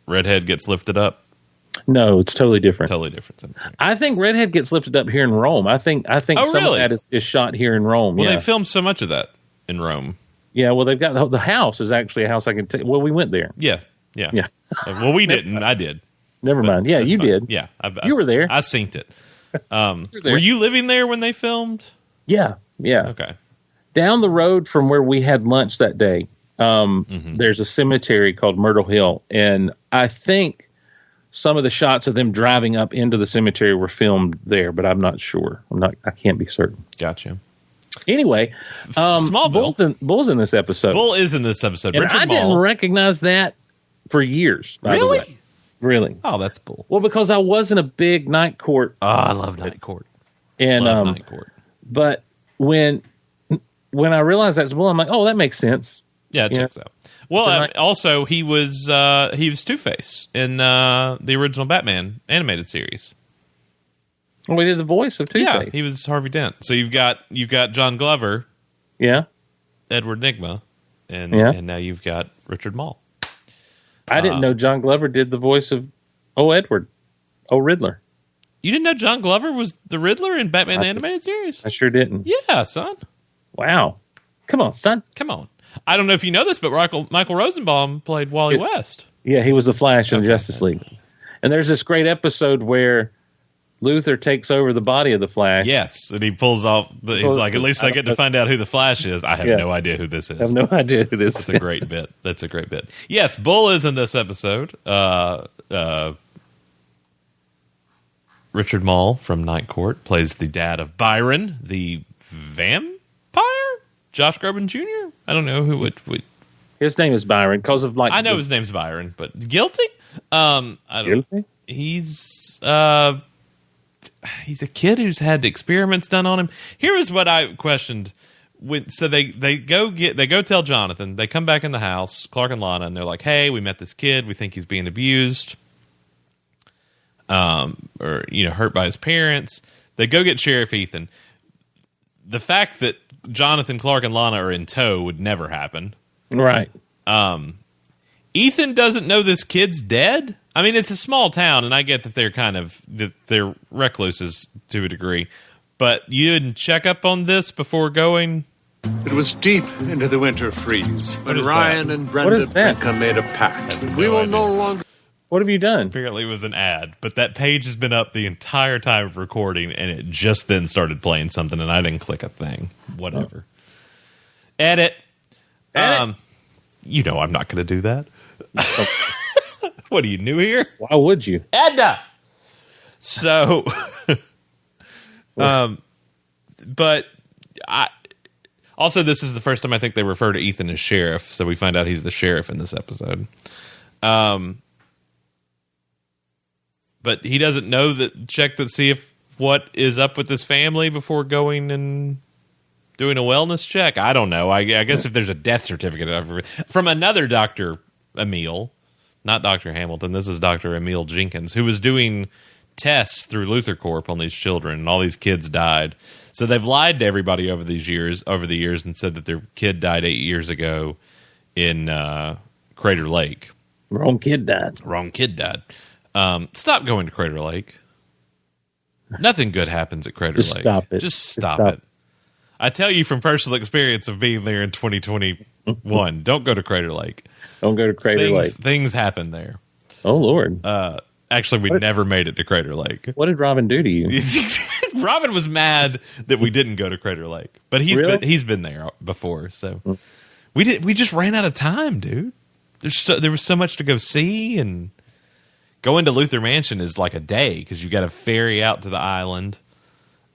Redhead gets lifted up? No, it's totally different. Totally different cemetery. I think Redhead gets lifted up here in Rome. I think some of that is shot here in Rome. Well, they filmed so much of that in Rome. Yeah, well, they've got the house is actually a house I can take. Well, we went there. Yeah. Well, we didn't. I did. Never mind. Yeah, you did. Yeah. You were there. I synced it. Were you living there when they filmed? Yeah. Okay. Down the road from where we had lunch that day, there's a cemetery called Myrtle Hill, and I think some of the shots of them driving up into the cemetery were filmed there, but I'm not sure. I can't be certain. Gotcha. Anyway, Smallville. Bull's in this episode. Bull is in this episode. And Richard I didn't recognize that for years. By the way. Really? Oh, that's Bull. Well, because I wasn't a big Night Court. Oh, I love Night Court. And Night Court. But when I realized that's Bull, I'm like, oh, that makes sense. Yeah, it checks out. Well, also he was Two-Face in the original Batman animated series. Well, we did the voice of Two-Face. Yeah, he was Harvey Dent. So you've got John Glover. Yeah. Edward Nygma, and now you've got Richard Mall. I didn't know John Glover did the voice of Riddler. You didn't know John Glover was the Riddler in Batman the Animated Series? I sure didn't. Yeah, son. Wow. Come on, son. Come on. I don't know if you know this, but Michael Rosenbaum played Wally West. Yeah, he was the Flash in Justice League. And there's this great episode where Luthor takes over the body of the Flash. Yes, and he pulls off. He's like, at least I get to find out who the Flash is. I have no idea who this is. I have no idea who this is. That's a great bit. That's a great bit. Yes, Bull is in this episode. Richard Mall from Night Court plays the dad of Byron, the vampire. Josh Groban Jr. I don't know who would. His name is Byron because of I know his name's Byron, but guilty. I don't. Guilty? He's a kid who's had experiments done on him. Here is what I questioned. So they go tell Jonathan. They come back in the house, Clark and Lana, and they're like, "Hey, we met this kid. We think he's being abused, or hurt by his parents." They go get Sheriff Ethan. The fact that Jonathan, Clark, and Lana are in tow would never happen, right? Ethan doesn't know this kid's dead. I mean, it's a small town, and I get that they're recluses to a degree, but you didn't check up on this before going. It was deep into the winter freeze when Ryan and Brenda Brinkham made a pact. We will no longer. What have you done? Apparently, it was an ad, but that page has been up the entire time of recording, and it just then started playing something, and I didn't click a thing. Whatever. Edit. You know I'm not going to do that. What are you, new here? Why would you? Edna! So, but also this is the first time I think they refer to Ethan as sheriff, so we find out he's the sheriff in this episode. But he doesn't know check to see if what is up with his family before going and doing a wellness check. I don't know. I guess if there's a death certificate from another Dr. Emil, not Dr. Hamilton, this is Dr. Emil Jenkins, who was doing tests through Luthor Corp on these children, and all these kids died. So they've lied to everybody over the years, and said that their kid died 8 years ago in Crater Lake. Wrong kid died. Stop going to Crater Lake. Nothing good happens at Crater Lake. Stop it. Just stop it. I tell you from personal experience of being there in 2021, don't go to Crater Lake. Don't go to Crater Lake. Things happen there. Oh, Lord. Actually, we never made it to Crater Lake. What did Robin do to you? Robin was mad that we didn't go to Crater Lake, but he's been there before. So we just ran out of time, dude. There was so much to go see, and going to Luthor Mansion is like a day because you got to ferry out to the island.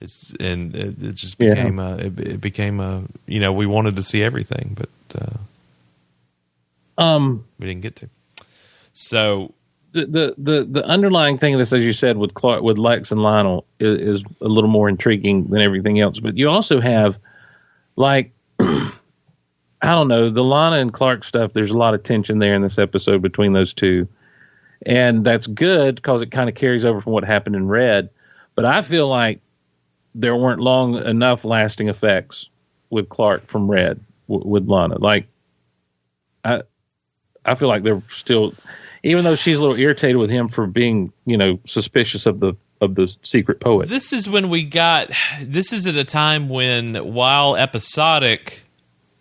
It just became we wanted to see everything, but we didn't get to. So the underlying thing of this, as you said, with Lex and Lionel is a little more intriguing than everything else. But you also have, like, I don't know, the Lana and Clark stuff. There's a lot of tension there in this episode between those two, and that's good because it kind of carries over from what happened in Red. But I feel like there weren't long enough lasting effects with Clark from Red with Lana. Like, I feel like they're still, even though she's a little irritated with him for being, suspicious of the secret poet. This is at a time when, while episodic,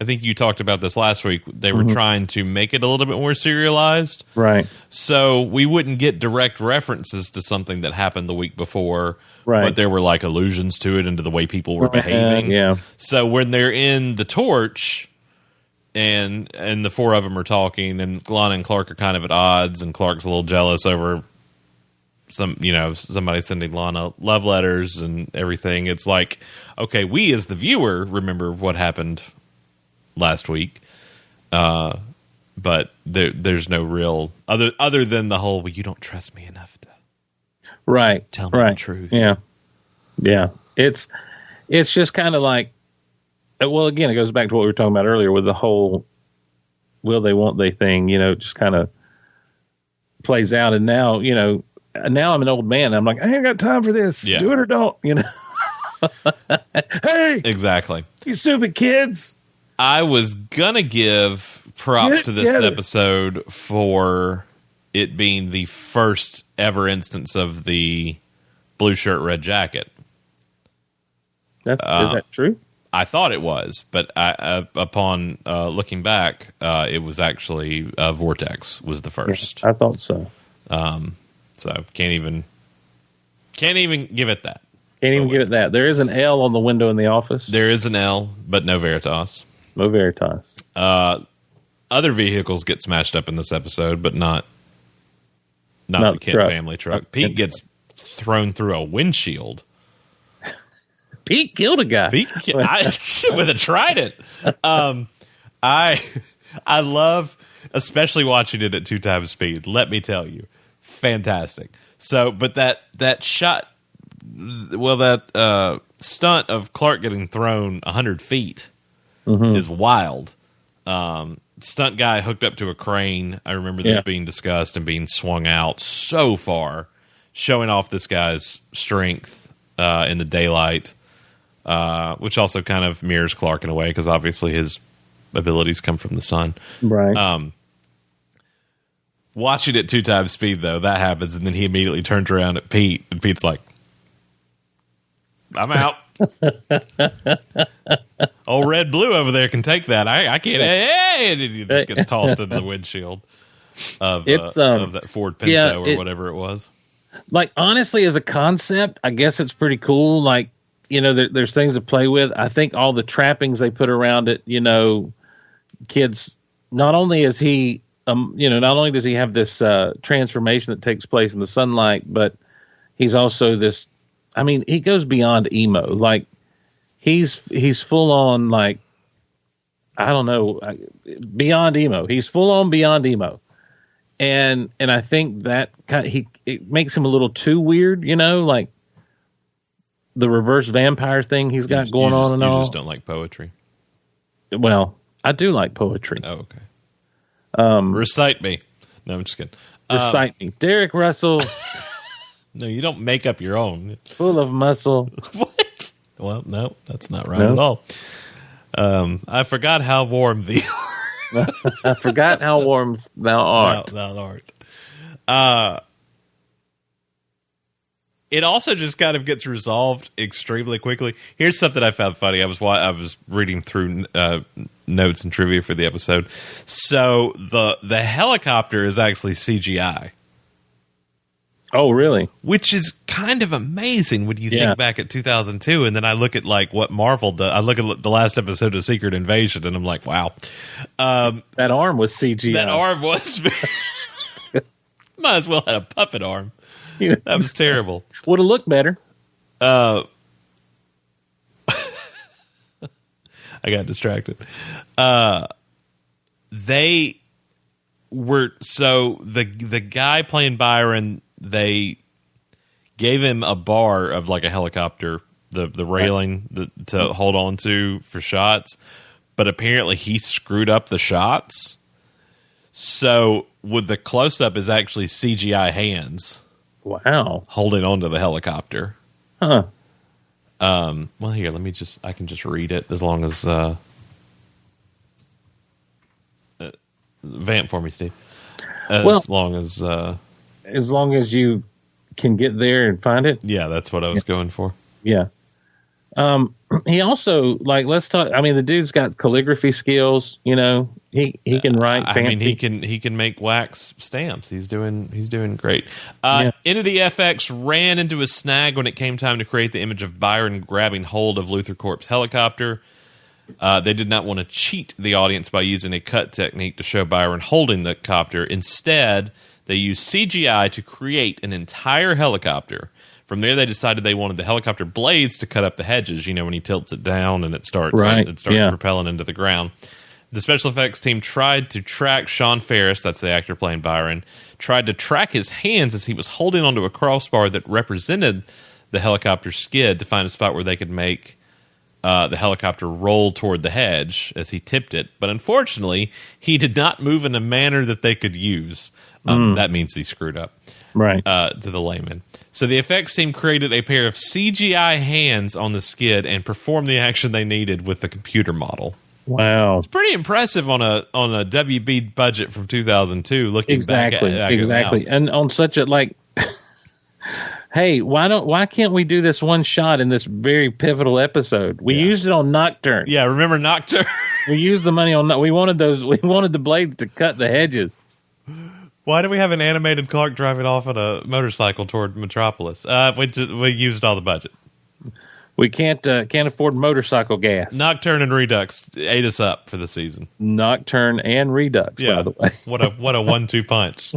I think you talked about this last week. They were trying to make it a little bit more serialized. Right. So we wouldn't get direct references to something that happened the week before. Right. But there were like allusions to it and to the way people were behaving. Yeah. So when they're in the torch and the four of them are talking and Lana and Clark are kind of at odds and Clark's a little jealous over somebody sending Lana love letters and everything. It's like, okay, we as the viewer remember what happened last week, but there's no real other than the whole, well, you don't trust me enough to tell me the truth. Yeah. It's just kind of like, well, again, it goes back to what we were talking about earlier with the whole will they, won't they thing. Just kind of plays out, and now now I'm an old man. I'm like, I ain't got time for this. Yeah. Do it or don't. Hey, Exactly. you stupid kids. I was gonna give props to this episode for it being the first ever instance of the blue shirt, red jacket. Is that true? I thought it was, but upon looking back, it was actually Vortex was the first. Yeah, I thought so. So can't even give it that. Can't even give it that. There is an L on the window in the office. There is an L, but no Veritas. No Veritas. Other vehicles get smashed up in this episode, but not the Kent family truck. Pete gets thrown through a windshield. Pete killed a guy with a trident. I love, especially watching it at 2 times speed. Let me tell you, fantastic. So, but that shot, that stunt of Clark getting thrown 100 feet is wild. Stunt guy hooked up to a crane. I remember this being discussed and being swung out so far, showing off this guy's strength in the daylight, which also kind of mirrors Clark in a way because obviously his abilities come from the sun. Right. Watching it 2 times speed, though, that happens, and then he immediately turns around at Pete, and Pete's like, I'm out. Old Red Blue over there can take that. I can't. Hey! And he just gets tossed into the windshield of that Ford Pinto or whatever it was. Like, honestly, as a concept, I guess it's pretty cool. Like, there's things to play with. I think all the trappings they put around it, kids, not only is he, not only does he have this transformation that takes place in the sunlight, but he's also this, he goes beyond emo. Like, he's full on, like, I don't know, beyond emo. He's full on beyond emo. And I think that it makes him a little too weird, like the reverse vampire thing he's got going on and all. You just don't like poetry. Well, I do like poetry. Oh, okay. Recite me. No, I'm just kidding. Recite me. Derek Russell. No, you don't make up your own. Full of muscle. What? Well, no, that's not right at all. I forgot how warm thee are. I forgot how warm thou art. Thou art. It also just kind of gets resolved extremely quickly. Here's something I found funny. I was reading through notes and trivia for the episode. So the helicopter is actually CGI. Oh, really? Which is kind of amazing when you think back at 2002, and then I look at like what Marvel does. I look at the last episode of Secret Invasion, and I'm like, wow. That arm was CGI. That arm was. Might as well have a puppet arm. That was terrible. Would have looked better. I got distracted. They were the guy playing Byron. They gave him a bar of like a helicopter, the railing to hold on to for shots, but apparently he screwed up the shots. So with the close up is actually CGI hands. Wow. Holding on to the helicopter. Huh. Well, here, I can just read it as long as vamp for me, Steve. As long as you can get there and find it. Yeah, that's what I was going for. Yeah. He also, like, let's talk. I mean, the dude's got calligraphy skills. You know, he can write. I mean, he can make wax stamps. He's doing great. Entity FX ran into a snag when it came time to create the image of Byron grabbing hold of Luthor Corp's helicopter. They did not want to cheat the audience by using a cut technique to show Byron holding the copter. Instead, they used CGI to create an entire helicopter. From there, they decided they wanted the helicopter blades to cut up the hedges. You know, when he tilts it down and it starts propelling into the ground. The special effects team tried to track Sean Ferris, that's the actor playing Byron, tried to track his hands as he was holding onto a crossbar that represented the helicopter skid to find a spot where they could make the helicopter roll toward the hedge as he tipped it. But unfortunately, he did not move in a manner that they could use. That means he screwed up. Right. To the layman. So the effects team created a pair of CGI hands on the skid and performed the action they needed with the computer model. Wow. It's pretty impressive on a WB budget from 2002 looking back at it. Exactly. And on such a, like, hey, why can't we do this one shot in this very pivotal episode? We used it on Nocturne. Yeah, remember Nocturne? We used the money on we wanted the blades to cut the hedges. Why do we have an animated Clark driving off on a motorcycle toward Metropolis? We used all the budget. We can't afford motorcycle gas. Nocturne and Redux ate us up for the season. Nocturne and Redux, by the way. What a 1-2 punch.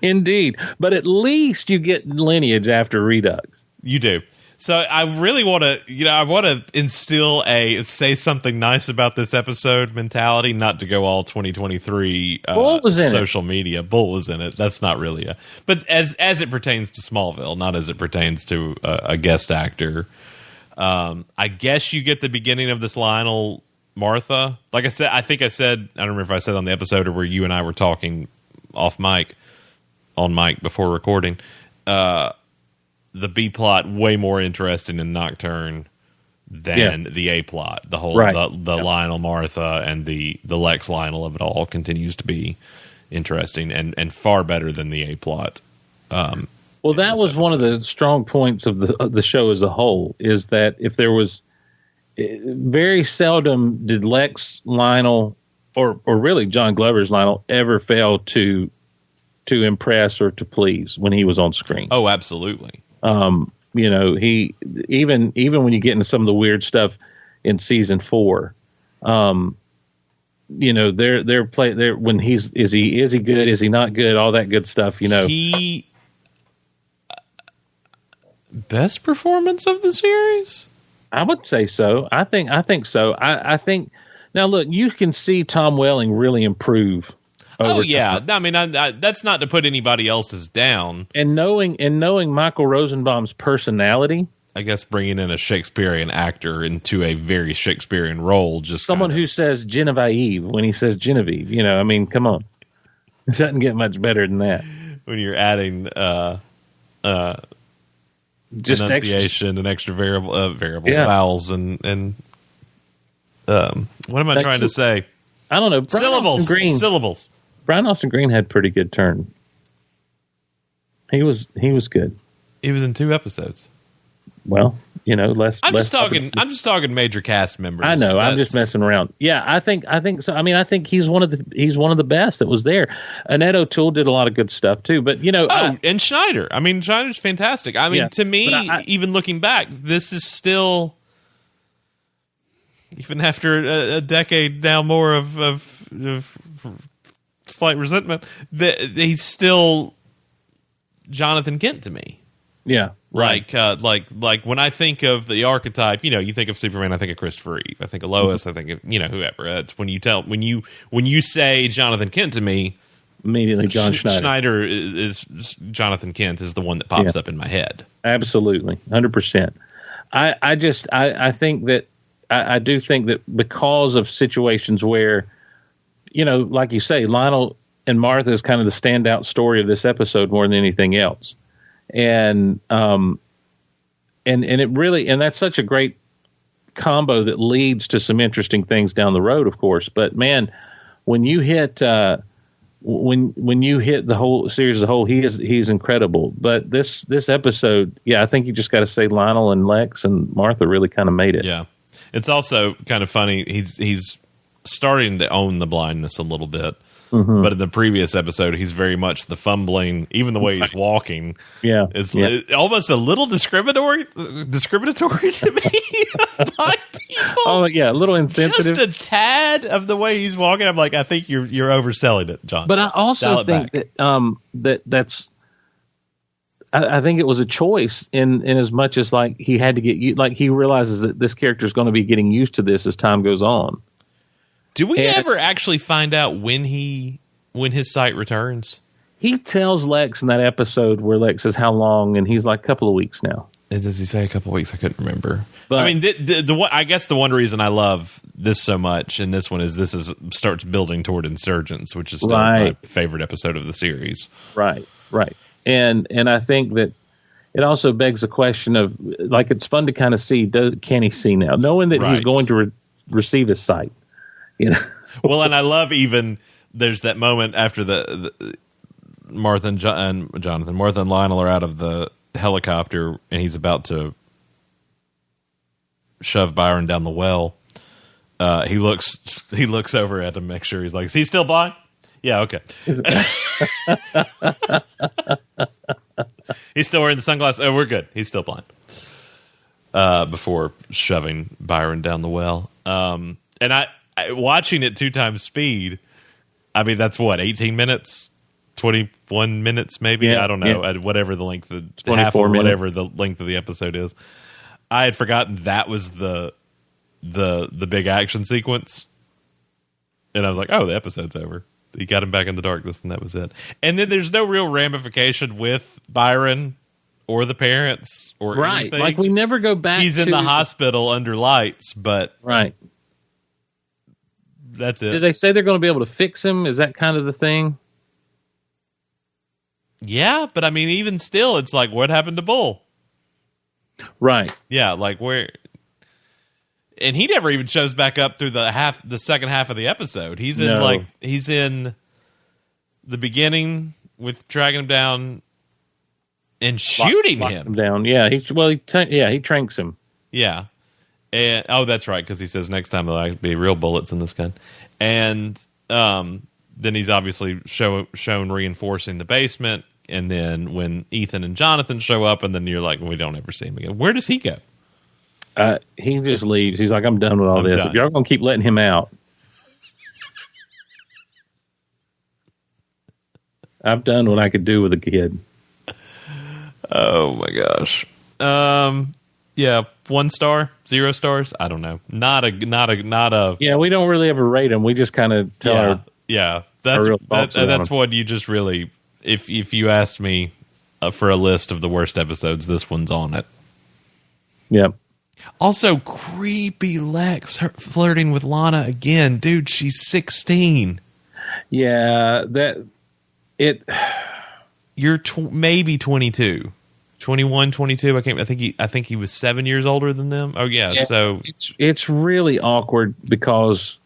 Indeed. But at least you get lineage after Redux. You do. So I really want to, instill say something nice about this episode mentality, not to go all 2023 social media. Bull was in it. That's not really but as it pertains to Smallville, not as it pertains to a guest actor. I guess you get the beginning of this Lionel Martha. Like I said, I don't remember if I said on the episode or where you and I were talking on mic before recording. The B plot way more interesting in Nocturne than the A plot. The whole the Lionel Martha and the Lex Lionel of it all continues to be interesting and far better than the A plot. Well, that was one of the strong points of the show as a whole, is that if there was very seldom did Lex Lionel or really John Glover's Lionel ever fail to impress or to please when he was on screen. Oh, absolutely. You know, he even when you get into some of the weird stuff in season 4, you know, they're when is he good, is he not good, all that good stuff. You know, he best performance of the series. I would say so. I think so. I think now look, you can see Tom Welling really improve. Oh yeah, I mean, that's not to put anybody else's down. And knowing Michael Rosenbaum's personality, I guess bringing in a Shakespearean actor into a very Shakespearean role, just someone who says Genevieve when he says Genevieve. You know, I mean, come on, it doesn't get much better than that. When you're adding just enunciation and extra variables, vowels, and what am I trying to say? I don't know. Syllables. Brian Austin Green had pretty good turn. He was good. He was in 2 episodes. Well, you know, I'm just talking major cast members. I know. I'm just messing around. Yeah, I think so. I mean, I think he's one of the best that was there. Annette O'Toole did a lot of good stuff too. But you know, and Schneider. I mean, Schneider's fantastic. I mean, to me, even looking back, this is still, even after a decade now more of slight resentment, he's still Jonathan Kent to me. Yeah, right. Like when I think of the archetype, you know, you think of Superman, I think of Christopher Reeve. I think of Lois. I think of, you know, whoever. That's when you say Jonathan Kent to me, immediately John Schneider. Schneider is Jonathan Kent is the one that pops up in my head. Absolutely, 100%. I think that I do think that because of situations where, you know, like you say, Lionel and Martha is kind of the standout story of this episode more than anything else. And it really, and that's such a great combo that leads to some interesting things down the road, of course. But man, when you hit when you hit the whole series as a whole, he's incredible. But this episode, I think you just got to say Lionel and Lex and Martha really kind of made it. Yeah, it's also kind of funny. He's starting to own the blindness a little bit. Mm-hmm. But in the previous episode, he's very much the fumbling, even the way he's walking. Yeah. It's almost a little discriminatory to me by people. Oh, yeah, a little insensitive. Just a tad of the way he's walking. I'm like, I think you're overselling it, John. But I also think that that's I think it was a choice in as much as like he had to get like he realizes that this character is going to be getting used to this as time goes on. Do we ever actually find out when his sight returns? He tells Lex in that episode where Lex says how long, and he's like a couple of weeks now. Does he say a couple of weeks? I couldn't remember. But, I mean, I guess the one reason I love this so much, and this one is starts building toward Insurgents, which is still my favorite episode of the series. Right. And I think that it also begs the question of, like, it's fun to kind of see, can he see now? Knowing that he's going to receive his sight. You know? Well, and I love even, there's that moment after the Martha and Jonathan, Martha and Lionel are out of the helicopter, and he's about to shove Byron down the well. He looks over at him, make sure he's like, is he still blind? Yeah, okay. He's still wearing the sunglasses. Oh, we're good. He's still blind. Before shoving Byron down the well. And I watching it 2 times speed, I mean, that's what, 18 minutes? 21 minutes maybe? Yeah, I don't know. Whatever the length of half of whatever the length of the episode is. I had forgotten that was the big action sequence. And I was like, oh, the episode's over. He got him back in the darkness, and that was it. And then there's no real ramification with Byron or the parents or anything. Like, we never go back. He's in the hospital under lights, but that's it. Did they say they're going to be able to fix him? Is that kind of the thing? Yeah, but I mean, even still, it's like, what happened to Bull? Right. Yeah, like where... And he never even shows back up through the second half of the episode. He's in the beginning with dragging him down and shooting him down. Yeah, he tranks him. Yeah, and that's right, because he says next time there'll be real bullets in this gun. And then he's obviously shown reinforcing the basement. And then when Ethan and Jonathan show up, and then you're like, we don't ever see him again. Where does he go? He just leaves. He's like, I'm done with all this. Done. If y'all going to keep letting him out, I've done what I could do with a kid. Oh my gosh. Yeah, 1 star, 0 stars. I don't know. Not a. Yeah, we don't really ever rate him. We just kind of tell That's what you just really. If you asked me for a list of the worst episodes, this one's on it. Yep. Also, creepy Lex flirting with Lana again. Dude, she's 16. Yeah, You're maybe 22. 21, 22. I think he was 7 years older than them. Oh yeah, so it's really awkward because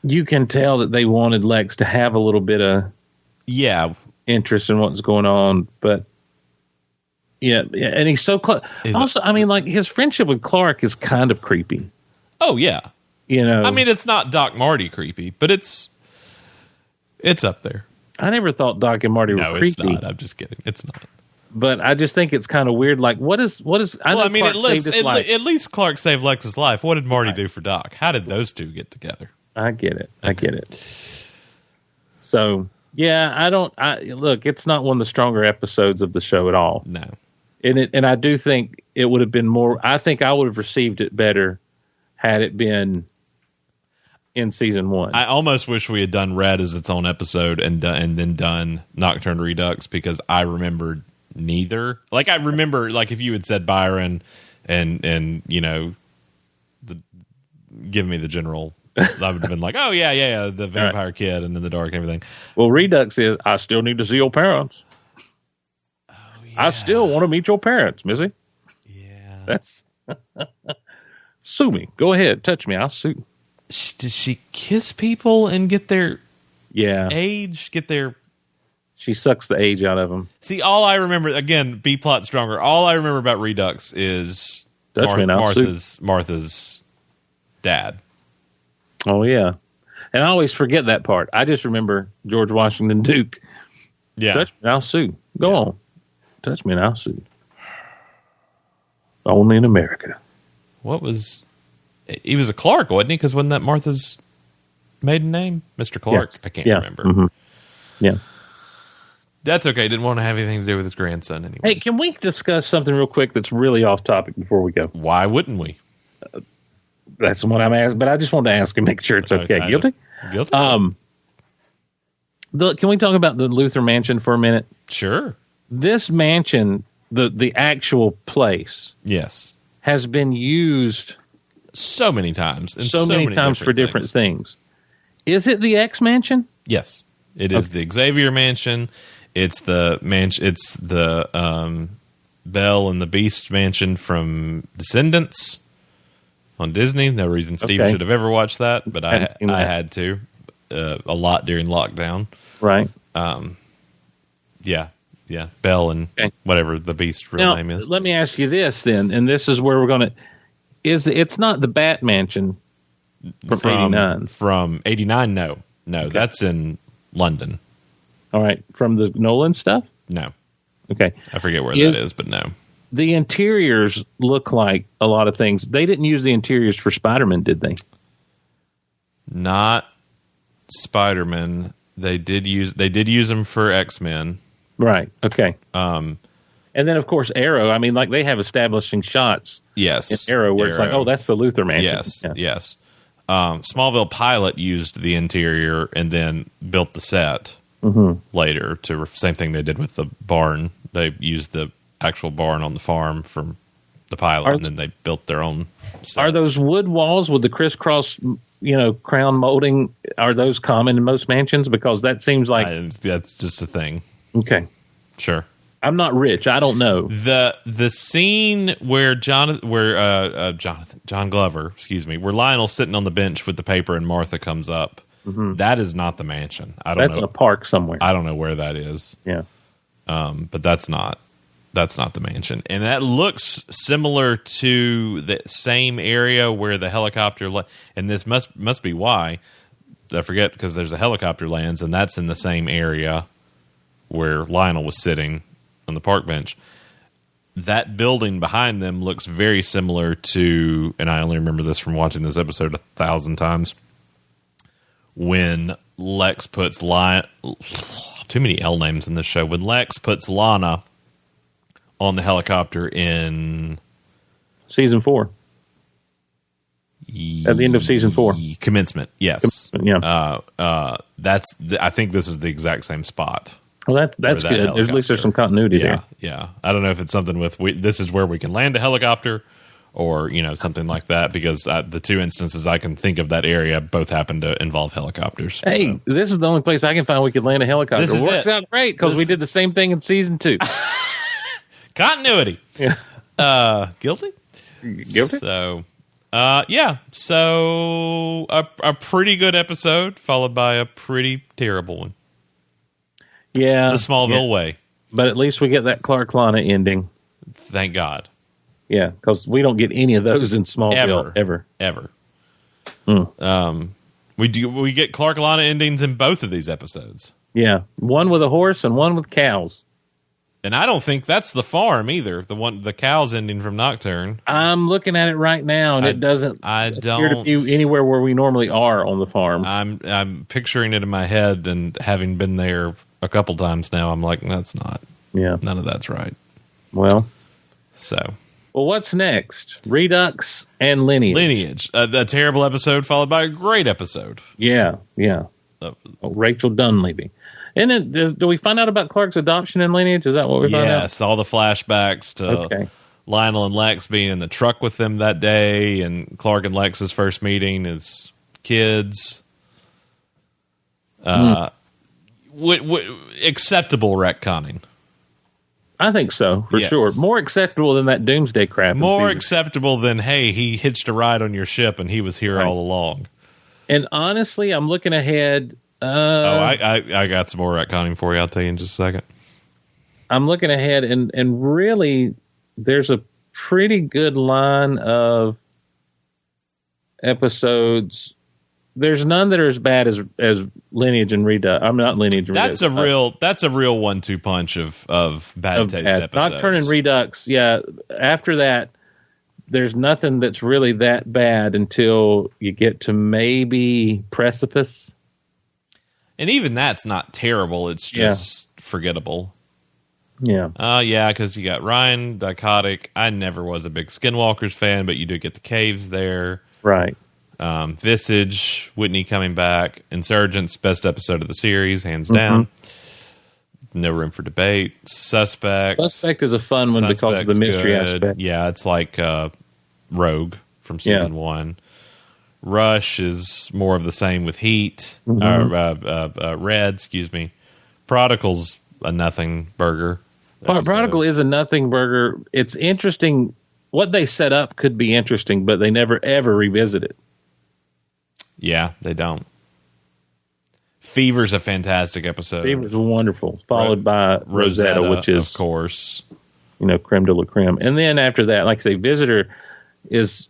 you can tell that they wanted Lex to have a little bit of interest in what's going on, but yeah, and he's so close. Also, I mean, like, his friendship with Clark is kind of creepy. Oh yeah, I mean, it's not Doc Marty creepy, but it's up there. I never thought Doc and Marty were creepy. No, it's not. I'm just kidding. It's not. But I just think it's kind of weird. Like, what is? I mean, at least Clark saved Lex's life. What did Marty do for Doc? How did those two get together? I get it. I get it. So yeah, look. It's not one of the stronger episodes of the show at all. No. And I do think it would have been more. I think I would have received it better had it been in season 1. I almost wish we had done Red as its own episode and then done Nocturne Redux, because I remembered neither. Like, I remember, like, if you had said Byron and give me the general, I would have been like, oh yeah, the vampire kid and in the dark and everything. Well, Redux is, I still need to see your parents. Yeah. I still want to meet your parents, Missy. Yeah. That's sue me. Go ahead. Touch me. I'll sue. Does she kiss people and get their age, get their... She sucks the age out of them. See, all I remember, again, B-plot stronger, all I remember about Redux is Martha's dad. Oh, yeah. And I always forget that part. I just remember George Washington Duke. Yeah. Touch me, I'll sue. Go on. Touch me and I'll sue. Only in America. He was a Clark, wasn't he? Because wasn't that Martha's maiden name? Mr. Clark? Yes. I can't remember. Mm-hmm. Yeah. That's okay. Didn't want to have anything to do with his grandson anyway. Hey, can we discuss something real quick that's really off topic before we go? Why wouldn't we? That's what I'm asking, but I just wanted to ask and make sure it's okay. Guilty? Guilty. Can we talk about the Luther Mansion for a minute? Sure. This mansion, the actual place, yes, has been used so many times. So many times for different things. Is it the X Mansion? Yes, it is the Xavier Mansion. It's the mansion. It's the Belle and the Beast Mansion from Descendants on Disney. No reason Steve should have ever watched that, but I had to a lot during lockdown. Right. Yeah. Belle and whatever the Beast real name is. Let me ask you this then, and this is where we're going to. It's not the Bat Mansion from 89. From 89, no. That's in London. All right, from the Nolan stuff? No. Okay. I forget where that is, but no. The interiors look like a lot of things. They didn't use the interiors for Spider-Man, did they? Not Spider-Man. They did use them for X-Men. Right. Okay. And then, of course, Arrow. I mean, like they have establishing shots. Yes. In Arrow, where it's like, oh, that's the Luther Mansion. Yes. Smallville pilot used the interior and then built the set later. Same thing they did with the barn. They used the actual barn on the farm from the pilot, and then they built their own set. Are those wood walls with the crisscross, crown molding? Are those common in most mansions? Because that seems like that's just a thing. Okay, sure. I'm not rich. I don't know. The scene where John Glover, where Lionel's sitting on the bench with the paper and Martha comes up. Mm-hmm. That is not the mansion. That's in a park somewhere. I don't know where that is. Yeah. But that's not the mansion. And that looks similar to the same area where the helicopter and this must be why. I forget, because there's a helicopter lands, and that's in the same area where Lionel was sitting on the park bench. That building behind them looks very similar to, and I only remember this from watching this episode 1,000 times, when Lex puts too many L names in this show, when Lex puts Lana on the helicopter in season 4. At the end of season 4. Commencement, yes. Yeah. I think this is the exact same spot. Well, that's good. At least there's some continuity there. Yeah. I don't know if it's something with this is where we can land a helicopter, or something like that, because the two instances I can think of that area both happen to involve helicopters. Hey, this is the only place I can find we could land a helicopter. It works out great because we did the same thing in season 2. Continuity. Yeah. Guilty. So, So a pretty good episode followed by a pretty terrible one. Yeah, the Smallville way. But at least we get that Clark Lana ending. Thank God. Yeah, because we don't get any of those in Smallville ever. We get Clark Lana endings in both of these episodes. Yeah, one with a horse and one with cows. And I don't think that's the farm either. The cows ending from Nocturne. I'm looking at it right now, and it doesn't appear to be anywhere where we normally are on the farm. I'm picturing it in my head, and having been there a couple times now, I'm like, that's not. Yeah, none of that's right. Well, well, what's next? Redux and Lineage. A terrible episode followed by a great episode. Yeah. Rachel Dunleavy. And then, do we find out about Clark's adoption in Lineage? Is that what we found out? Yes, all the flashbacks to Lionel and Lex being in the truck with them that day, and Clark and Lex's first meeting as kids. Acceptable retconning. I think so, for sure. More acceptable than that Doomsday crap. More acceptable than, hey, he hitched a ride on your ship and he was here all along. And honestly, I'm looking ahead I got some more retconning for you. I'll tell you in just a second. I'm looking ahead, and really, there's a pretty good line of episodes. There's none that are as bad as Lineage and Redux. I'm not Lineage and Redux. That's a real 1-2 punch of bad taste episodes. Nocturne and Redux, yeah. After that, there's nothing that's really that bad until you get to maybe Precipice. And even that's not terrible. It's just forgettable. Yeah. Yeah, because you got Ryan, Dichotic. I never was a big Skinwalkers fan, but you do get the caves there. Right. Visage, Whitney coming back. Insurgents, best episode of the series, hands down. No room for debate. Suspect is a fun one because of the mystery aspect. Yeah, it's like Rogue from season 1. Rush is more of the same with Heat. Red, excuse me. Prodigal's a nothing burger. Prodigal is a nothing burger. It's interesting. What they set up could be interesting, but they never, ever revisit it. Yeah, they don't. Fever's a fantastic episode. Fever's wonderful, followed by Rosetta, which is, of course, creme de la creme. And then after that, like I say, Visitor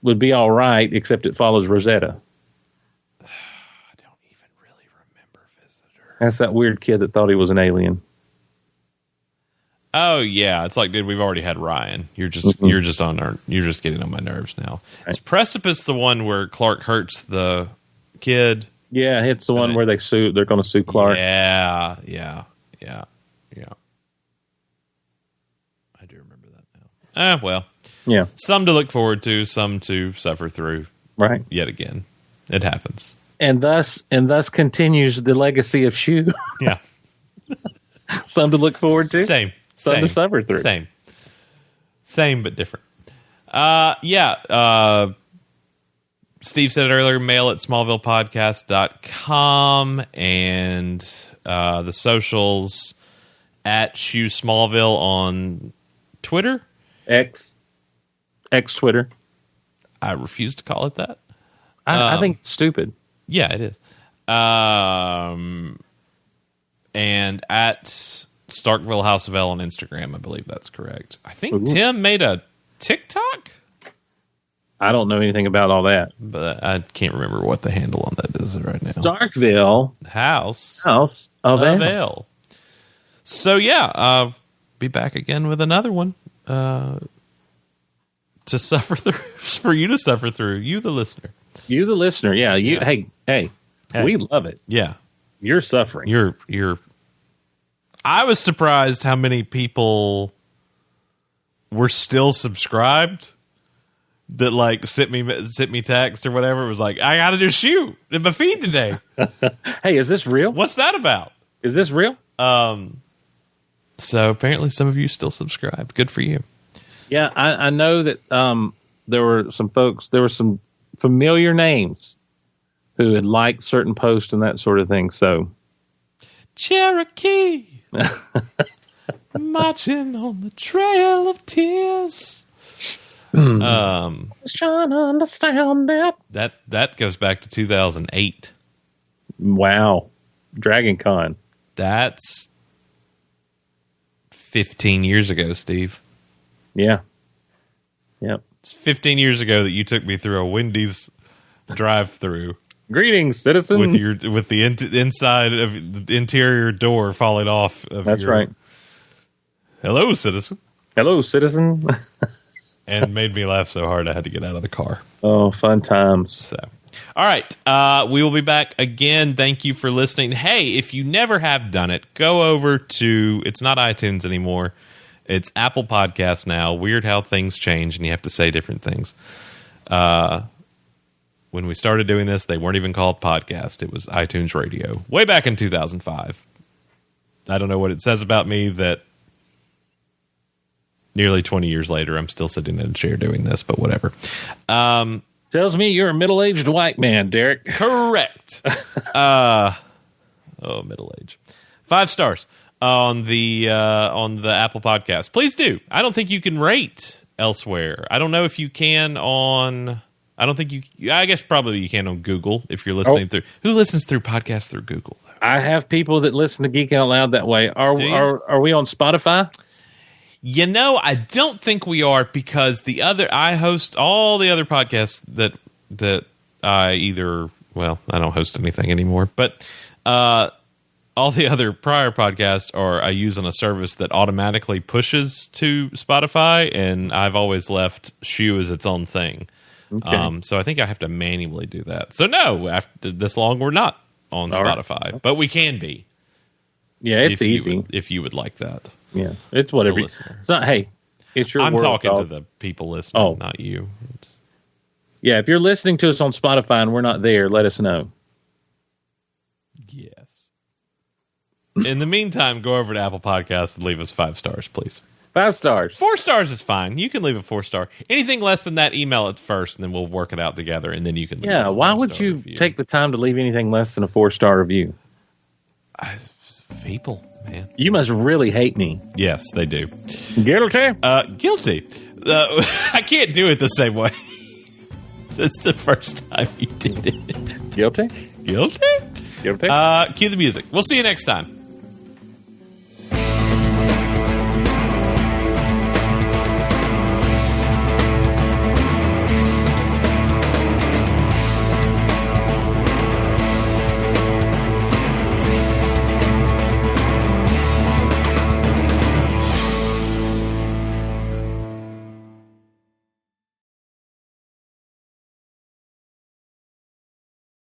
would be all right, except it follows Rosetta. I don't even really remember Visitor. That's that weird kid that thought he was an alien. Oh yeah, it's like, dude, we've already had Ryan. You're just you're just getting on my nerves now. Right. Is Precipice the one where Clark hurts the kid? Yeah, it's the one where they're going to sue Clark. Yeah. I do remember that now. Well. Yeah. Some to look forward to, some to suffer through. Right. Yet again. It happens. And thus continues the legacy of Shu. Yeah. Some to look forward to. Same. Some to suffer through. Same but different. Steve said it earlier, mail at smallvillepodcast.com and the socials at Shu Smallville on Twitter. X Twitter. I refuse to call it that. I think it's stupid. Yeah, it is. And at Starkville House of L on Instagram, I believe that's correct. I think Tim made a TikTok. I don't know anything about all that, but I can't remember what the handle on that is right now. Starkville House of L. So yeah, be back again with another one to suffer through, for you to suffer through. You, the listener. Yeah. Hey, we love it. Yeah, you're suffering. You're. I was surprised how many people were still subscribed. That like sent me text or whatever. It was like, I got to do Shu in my feed today. Hey, is this real? What's that about? Is this real? So apparently some of you still subscribed. Good for you. Yeah, I know that there were some folks. There were some familiar names who had liked certain posts and that sort of thing. So Cherokee marching on the trail of tears. Just trying to understand that goes back to 2008. Wow, Dragon Con. That's 15 years ago, Steve. Yeah. Yep. It's 15 years ago that you took me through a Wendy's drive-through. Greetings, citizen. With the inside of the interior door falling off. That's right. Hello, citizen. Hello, citizen. And made me laugh so hard I had to get out of the car. Oh, fun times. So, all right. We will be back again. Thank you for listening. Hey, if you never have done it, go over to, it's not iTunes anymore. It's Apple Podcasts now. Weird how things change and you have to say different things. When we started doing this, they weren't even called podcast. It was iTunes Radio. Way back in 2005. I don't know what it says about me that nearly 20 years later, I'm still sitting in a chair doing this, but whatever. Tells me you're a middle-aged white man, Derek. Correct. Middle age. 5 stars on the Apple Podcast. Please do. I don't think you can rate elsewhere. I don't know if you can on. I don't think you. I guess probably you can on Google if you're listening through. Who listens through podcasts through Google though? I have people that listen to Geek Out Loud that way. Are we on Spotify? You know, I don't think we are, because I host all the other podcasts that I either, well, I don't host anything anymore, but all the other prior podcasts I use on a service that automatically pushes to Spotify, and I've always left Shoe as its own thing. Okay. So I think I have to manually do that. So no, after this long, we're not on Spotify, right. But we can be. Yeah, it's easy if you would like that. Yeah, it's whatever. It's not. Hey, it's your. I'm world, talking dog. to the people listening, not you. Yeah, if you're listening to us on Spotify and we're not there, let us know. Yes. In the meantime, go over to Apple Podcasts and leave us 5 stars, please. 5 stars. 4 stars is fine. You can leave a 4-star. Anything less than that, email it first, and then we'll work it out together, and then you can leave us a why would you take the time to leave anything less than a 4-star review? People, man. You must really hate me. Yes, they do. Guilty? Guilty. I can't do it the same way. That's the first time you did it. Guilty? Guilty? Guilty? Cue the music. We'll see you next time.